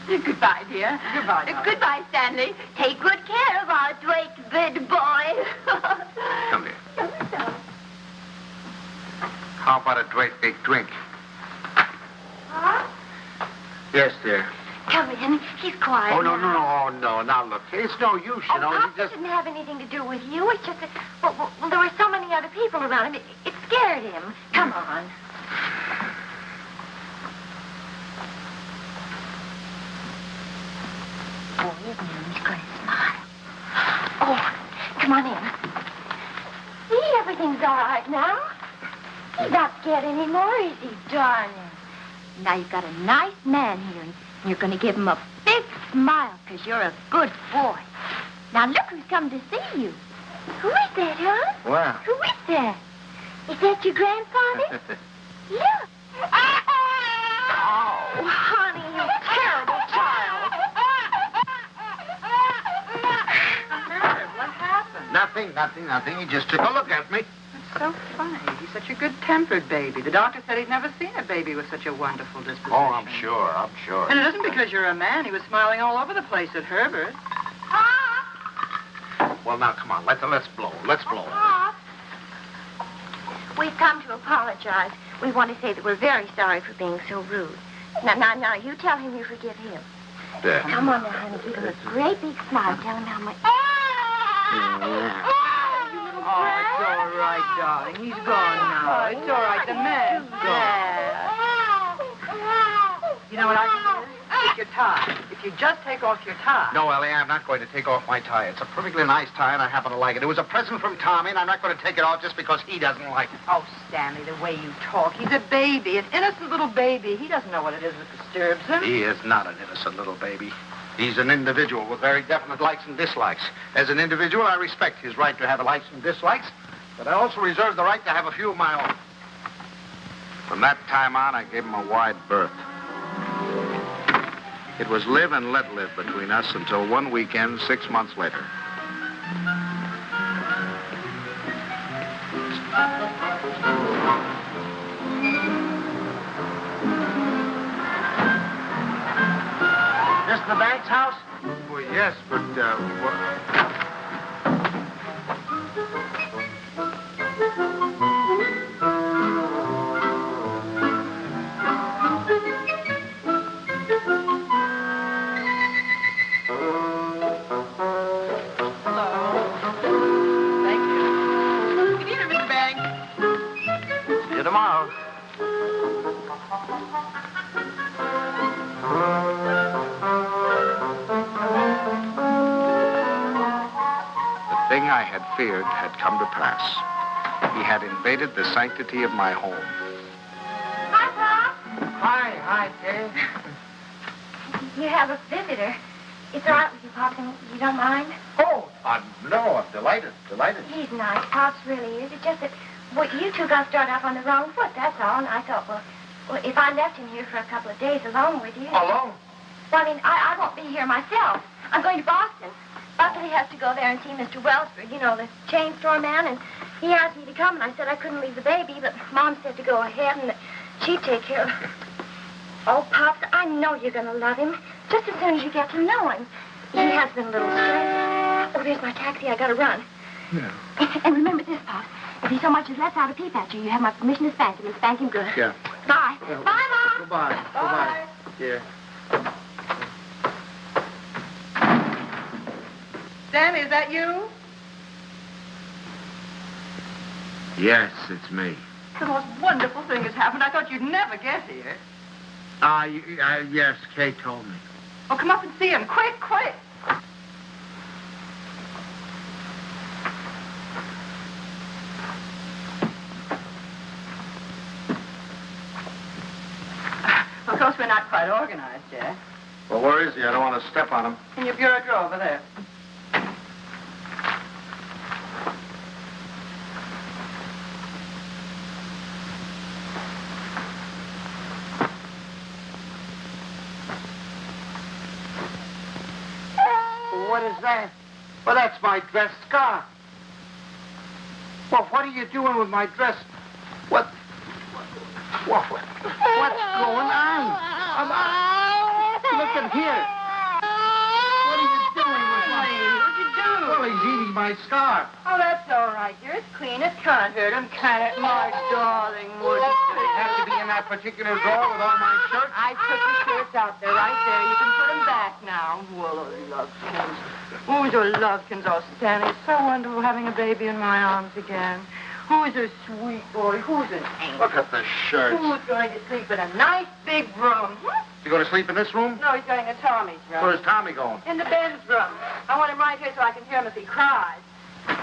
Goodbye, dear. Goodbye, darling. Goodbye, Stanley. Take good care of our great big boy. Come here. How about a great big drink? Huh? Yes, dear. Come in. He's quiet. Oh, no. now. Oh, no. Now, look, it's no use, you know. Pops, You it didn't have anything to do with you. It's just that, well, there were so many other people around him. It scared him. Come on. Oh, isn't he? He's going to smile. Oh, come on in. See, everything's all right now. He's not scared anymore, is he, darling? Now you've got a nice man here, and you're going to give him a big smile because you're a good boy. Now look who's come to see you. Who is that, huh? Well. Who is that? Is that your grandfather? Look. Oh, honey, you terrible child. What happened? Nothing. He just took a look at me. It's so funny. He's such a good-tempered baby. The doctor said he'd never seen a baby with such a wonderful disposition. Oh, I'm sure. And it isn't because you're a man. He was smiling all over the place at Herbert. Well, now, come on. Let's blow. Pop. We've come to apologize. We want to say that we're very sorry for being so rude. Now, you tell him you forgive him. Yeah. Come on now, honey. Give him a great big smile. Tell him how much... Oh, it's all right, darling. He's gone now. It's all right. The man's gone. You know what I can do? Take your tie. If you just take off your tie. No, Ellie, I'm not going to take off my tie. It's a perfectly nice tie, and I happen to like it. It was a present from Tommy, and I'm not going to take it off just because he doesn't like it. Oh, Stanley, the way you talk. He's a baby, an innocent little baby. He doesn't know what it is that disturbs him. He is not an innocent little baby. He's an individual with very definite likes and dislikes. As an individual, I respect his right to have likes and dislikes, but I also reserve the right to have a few of my own. From that time on, I gave him a wide berth. It was live and let live between us until one weekend 6 months later. This the bank's house? Well, yes, but, See you tomorrow. The thing I had feared had come to pass. He had invaded the sanctity of my home. Hi, Pop. Hi, Dave. You have a visitor. It's all right with you, Pop, and you don't mind? Oh, no, I'm delighted. He's nice. Pops really is. It's just that, well, you two got started off on the wrong foot, that's all. And I thought, well, if I left him here for a couple of days alone with you... Alone? Well, I mean, I won't be here myself. I'm going to Boston. Buckley has to go there and see Mr. Wellsford, you know, the chain store man, and he asked me to come, and I said I couldn't leave the baby, but Mom said to go ahead, and that she'd take care of him. Oh, Pops, I know you're going to love him, just as soon as you get to know him. He has been a little stressed. Oh, there's my taxi. I got to run. Yeah. And remember this, Pops. If he so much as lets out a peep at you, you have my permission to spank him, and spank him good. Yeah. Bye. Yeah. Bye, Mom. Goodbye. Goodbye. Yeah. Stanley, is that you? Yes, it's me. The most wonderful thing has happened. I thought you'd never get here. Yes, Kate told me. Oh, come up and see him. Quick. Of course, we're not quite organized yet. Well, where is he? I don't want to step on him. In your bureau drawer over there. What is that? Well, that's my dress scarf. Well, what are you doing with my dress? What's going on? Look at here. What are you doing with my... What'd you do? Well, he's eating my scarf. Oh, that's all right, dear. It's clean. It can't hurt him, can it? My darling, would it? They have to be in that particular drawer with all my shirts. I took the shirts out there, right there. You can put them back now. Well, lovekins. Oh, the lovekins. Oh, Stanley, it's so wonderful having a baby in my arms again. Who's a sweet boy? Who's an angel? Look at the shirts. Who's going to sleep in a nice big room? You going to sleep in this room? No, he's going to Tommy's room. Where's Tommy going? In the Ben's room. I want him right here so I can hear him if he cries.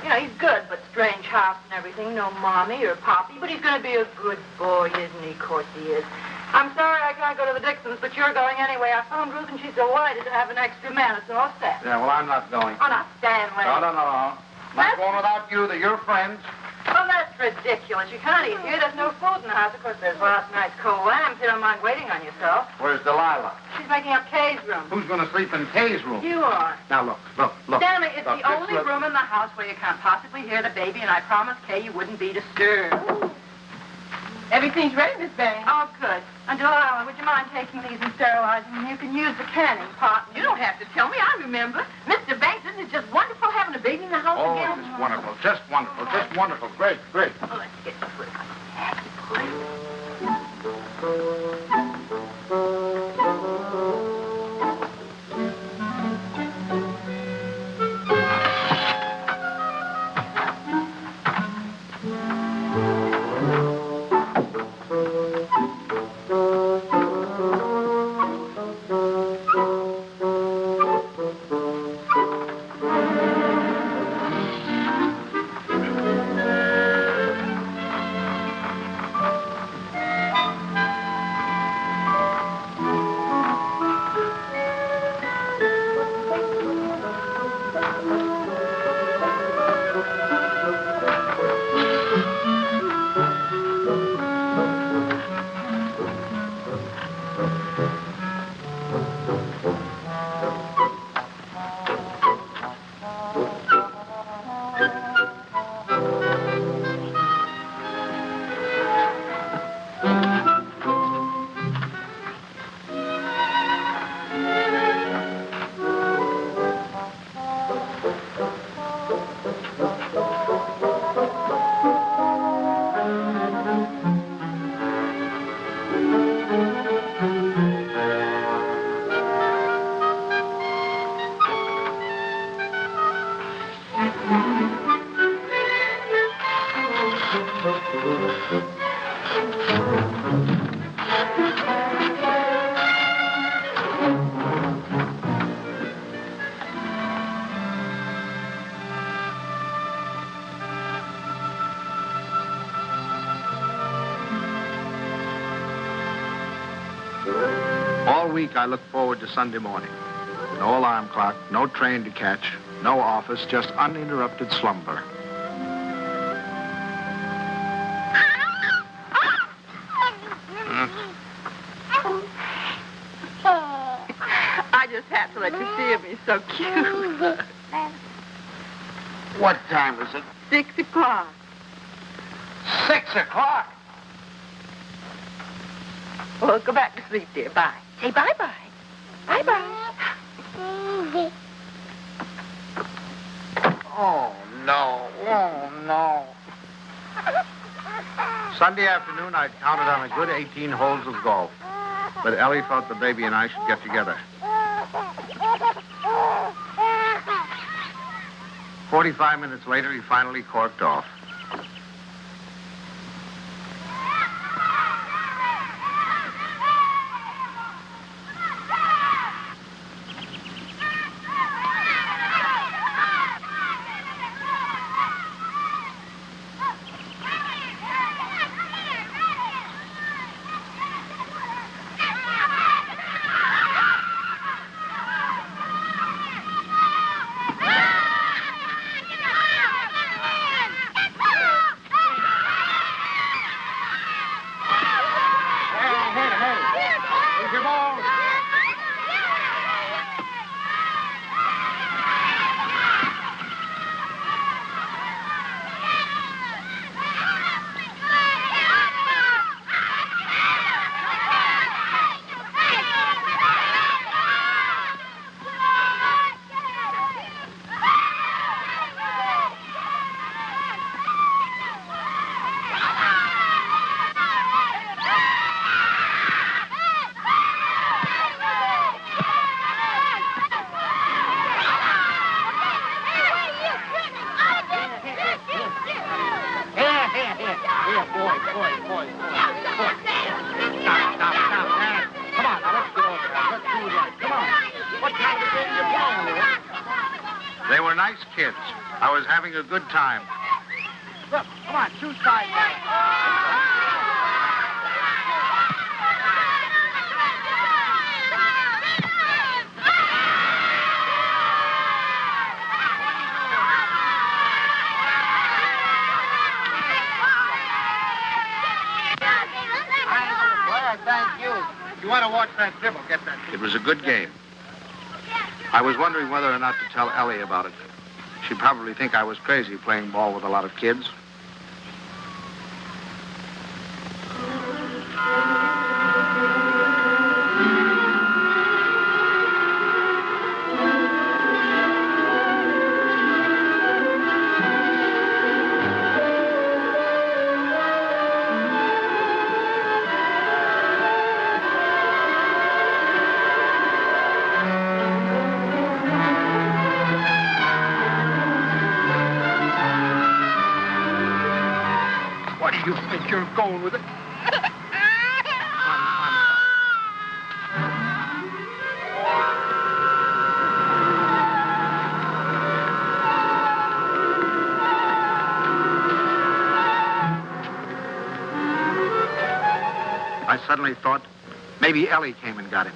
You know, he's good, but strange house and everything. No mommy or poppy, but he's going to be a good boy, isn't he? Of course he is. I'm sorry I can't go to the Dixons, but you're going anyway. I phoned Ruth, and she's delighted to have an extra man. It's all set. Yeah, well, I'm not going. Oh, now, Stanley. No. Not going without you. They're your friends. Well, that's ridiculous. You can't eat here. There's no food in the house. Of course, there's last night's cold lamb. If you don't mind waiting on yourself. Where's Delilah? She's making up Kay's room. Who's going to sleep in Kay's room? You are. Now, look. Stanley, it's Look, the only room in the house where you can't possibly hear the baby, and I promised Kay you wouldn't be disturbed. Everything's ready, Miss Banks. Oh, good. And Delilah, would you mind taking these and sterilizing them? You can use the canning pot. You don't have to tell me. I remember. Mr. Banks, isn't it just wonderful having a baby in the house Oh, again? it's wonderful. Just wonderful. Just wonderful. Great. Oh, let's get this with All week I look forward to Sunday morning. No alarm clock, no train to catch, no office, just uninterrupted slumber. I just had to let you see him. He's so cute. What time is it? 6 o'clock. 6 o'clock. Well, go back to sleep, dear. Bye. Say bye-bye. Bye-bye. Oh, no. Sunday afternoon, I'd counted on a good 18 holes of golf. But Ellie thought the baby and I should get together. 45 minutes later, he finally corked off. They were nice kids, I was having a good time. Look, come on, choose sides. Thank you. If you want to watch that dribble, get that. It was a good game. I was wondering whether or not to tell Ellie about it. She'd probably think I was crazy playing ball with a lot of kids. What do you think you're going with it? I suddenly thought maybe Ellie came and got him.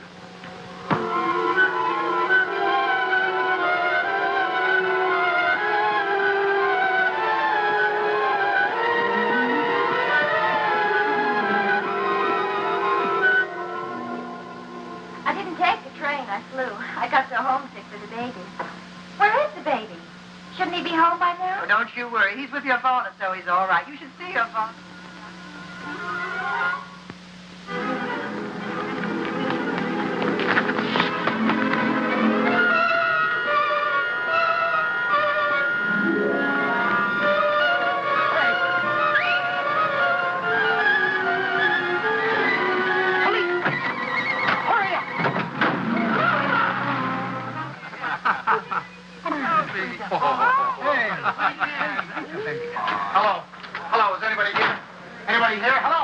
I didn't take the train. I flew. I got so homesick for the baby. Where is the baby? Shouldn't he be home by now? Oh, don't you worry. He's with your father, so he's all right. You should see your father. Hello. Hello, is anybody here? Anybody here? Hello.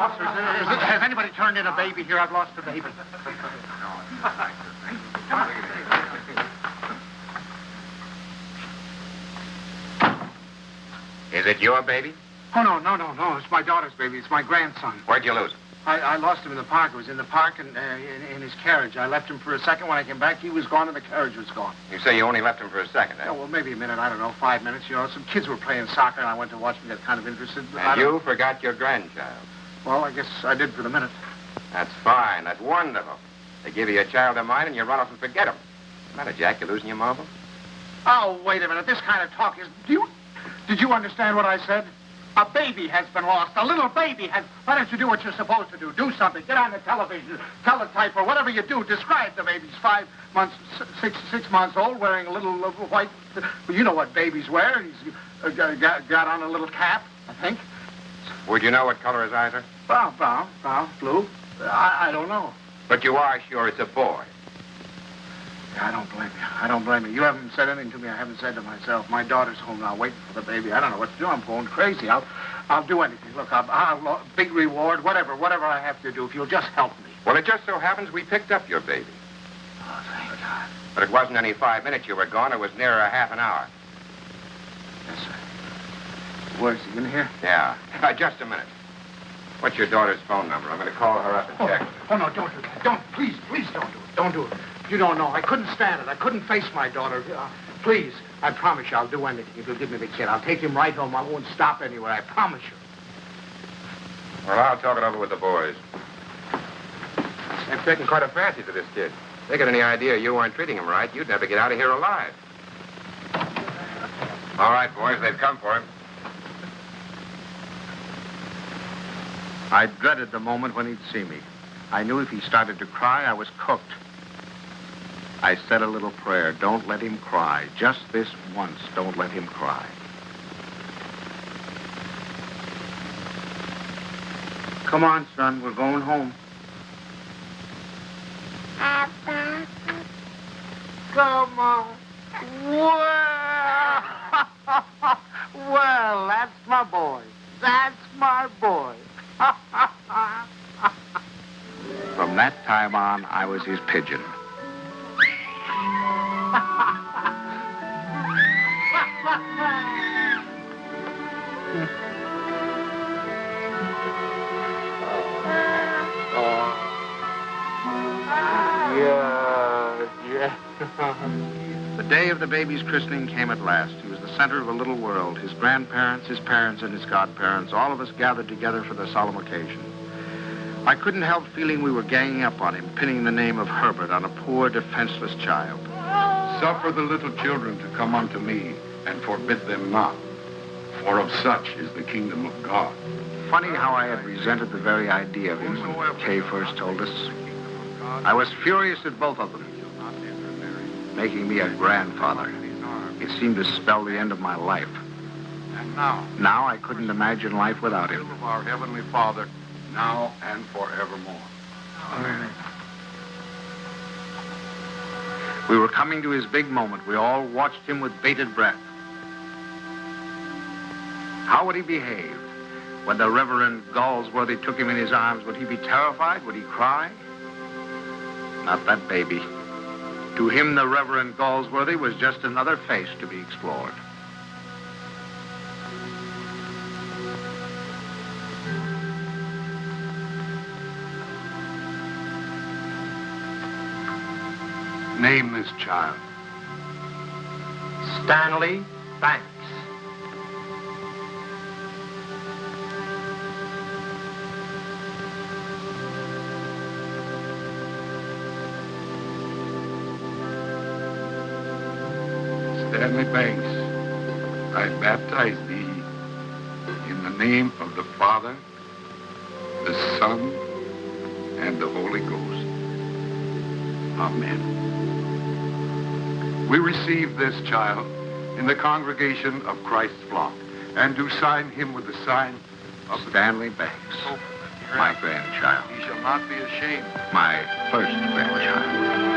Officers, has anybody turned in a baby here? I've lost a baby. Is it your baby? Oh, no. It's my daughter's baby. It's my grandson. Where'd you lose him? I lost him in the park. I was in the park and in his carriage. I left him for a second. When I came back, he was gone and the carriage was gone. You say you only left him for a second, eh? Yeah, well, maybe a minute. I don't know, 5 minutes. You know, some kids were playing soccer, and I went to watch them get kind of interested. And you forgot your grandchild. Well, I guess I did for the minute. That's fine. That's wonderful. They give you a child of mine, and you run off and forget him. Matter, Jack, you losing your marbles? Oh, wait a minute. This kind of talk is... Did you understand what I said? A baby has been lost. A little baby has... Why don't you do what you're supposed to do? Do something. Get on the television, teletype, or whatever you do. Describe the baby. He's 5 months, 6 months old, wearing a little white... Well, you know what babies wear. He's got on a little cap, I think. Would you know what color his eyes are? Brown, blue. I don't know. But you are sure it's a boy. Yeah, I don't blame you. You haven't said anything to me I haven't said to myself. My daughter's home now, waiting for the baby. I don't know what to do. I'm going crazy. I'll do anything. Look, I'll big reward, whatever I have to do, if you'll just help me. Well, it just so happens we picked up your baby. Oh, thank God. But it wasn't any 5 minutes you were gone. It was nearer a half an hour. Yes, sir. Where's he, in here? Yeah. Just a minute. What's your daughter's phone number? I'm going to call her up and check. Oh, no, don't do that. Please don't do it. Don't do it. You don't know. I couldn't stand it. I couldn't face my daughter. Please, I promise you I'll do anything if you'll give me the kid. I'll take him right home. I won't stop anywhere. I promise you. Well, I'll talk it over with the boys. They've taken quite a fancy to this kid. If they got any idea you weren't treating him right, you'd never get out of here alive. All right, boys, they've come for him. I dreaded the moment when he'd see me. I knew if he started to cry, I was cooked. I said a little prayer. Don't let him cry. Just this once, don't let him cry. Come on, son. We're going home. Papa. Come on. Well, that's my boy. That's my boy. From that time on, I was his pigeon. The day of the baby's christening came at last. He was the center of a little world. His grandparents, his parents, and his godparents, all of us gathered together for the solemn occasion. I couldn't help feeling we were ganging up on him, pinning the name of Herbert on a poor, defenseless child. Suffer the little children to come unto me, and forbid them not, for of such is the kingdom of God. Funny how I had resented the very idea of him when Kay first told us. I was furious at both of them. Making me a grandfather. It seemed to spell the end of my life. And now, I couldn't imagine life without him. of our Heavenly Father, now and forevermore. We were coming to his big moment. We all watched him with bated breath. How would he behave? When the Reverend Galsworthy took him in his arms, would he be terrified? Would he cry? Not that baby. To him, the Reverend Galsworthy was just another face to be explored. Name this child. Stanley Banks. Stanley Banks, I baptize thee in the name of the Father, the Son, and the Holy Ghost. Amen. We receive this child in the congregation of Christ's flock, and do sign him with the sign of Stanley Banks, my grandchild. He shall not be ashamed. My first grandchild.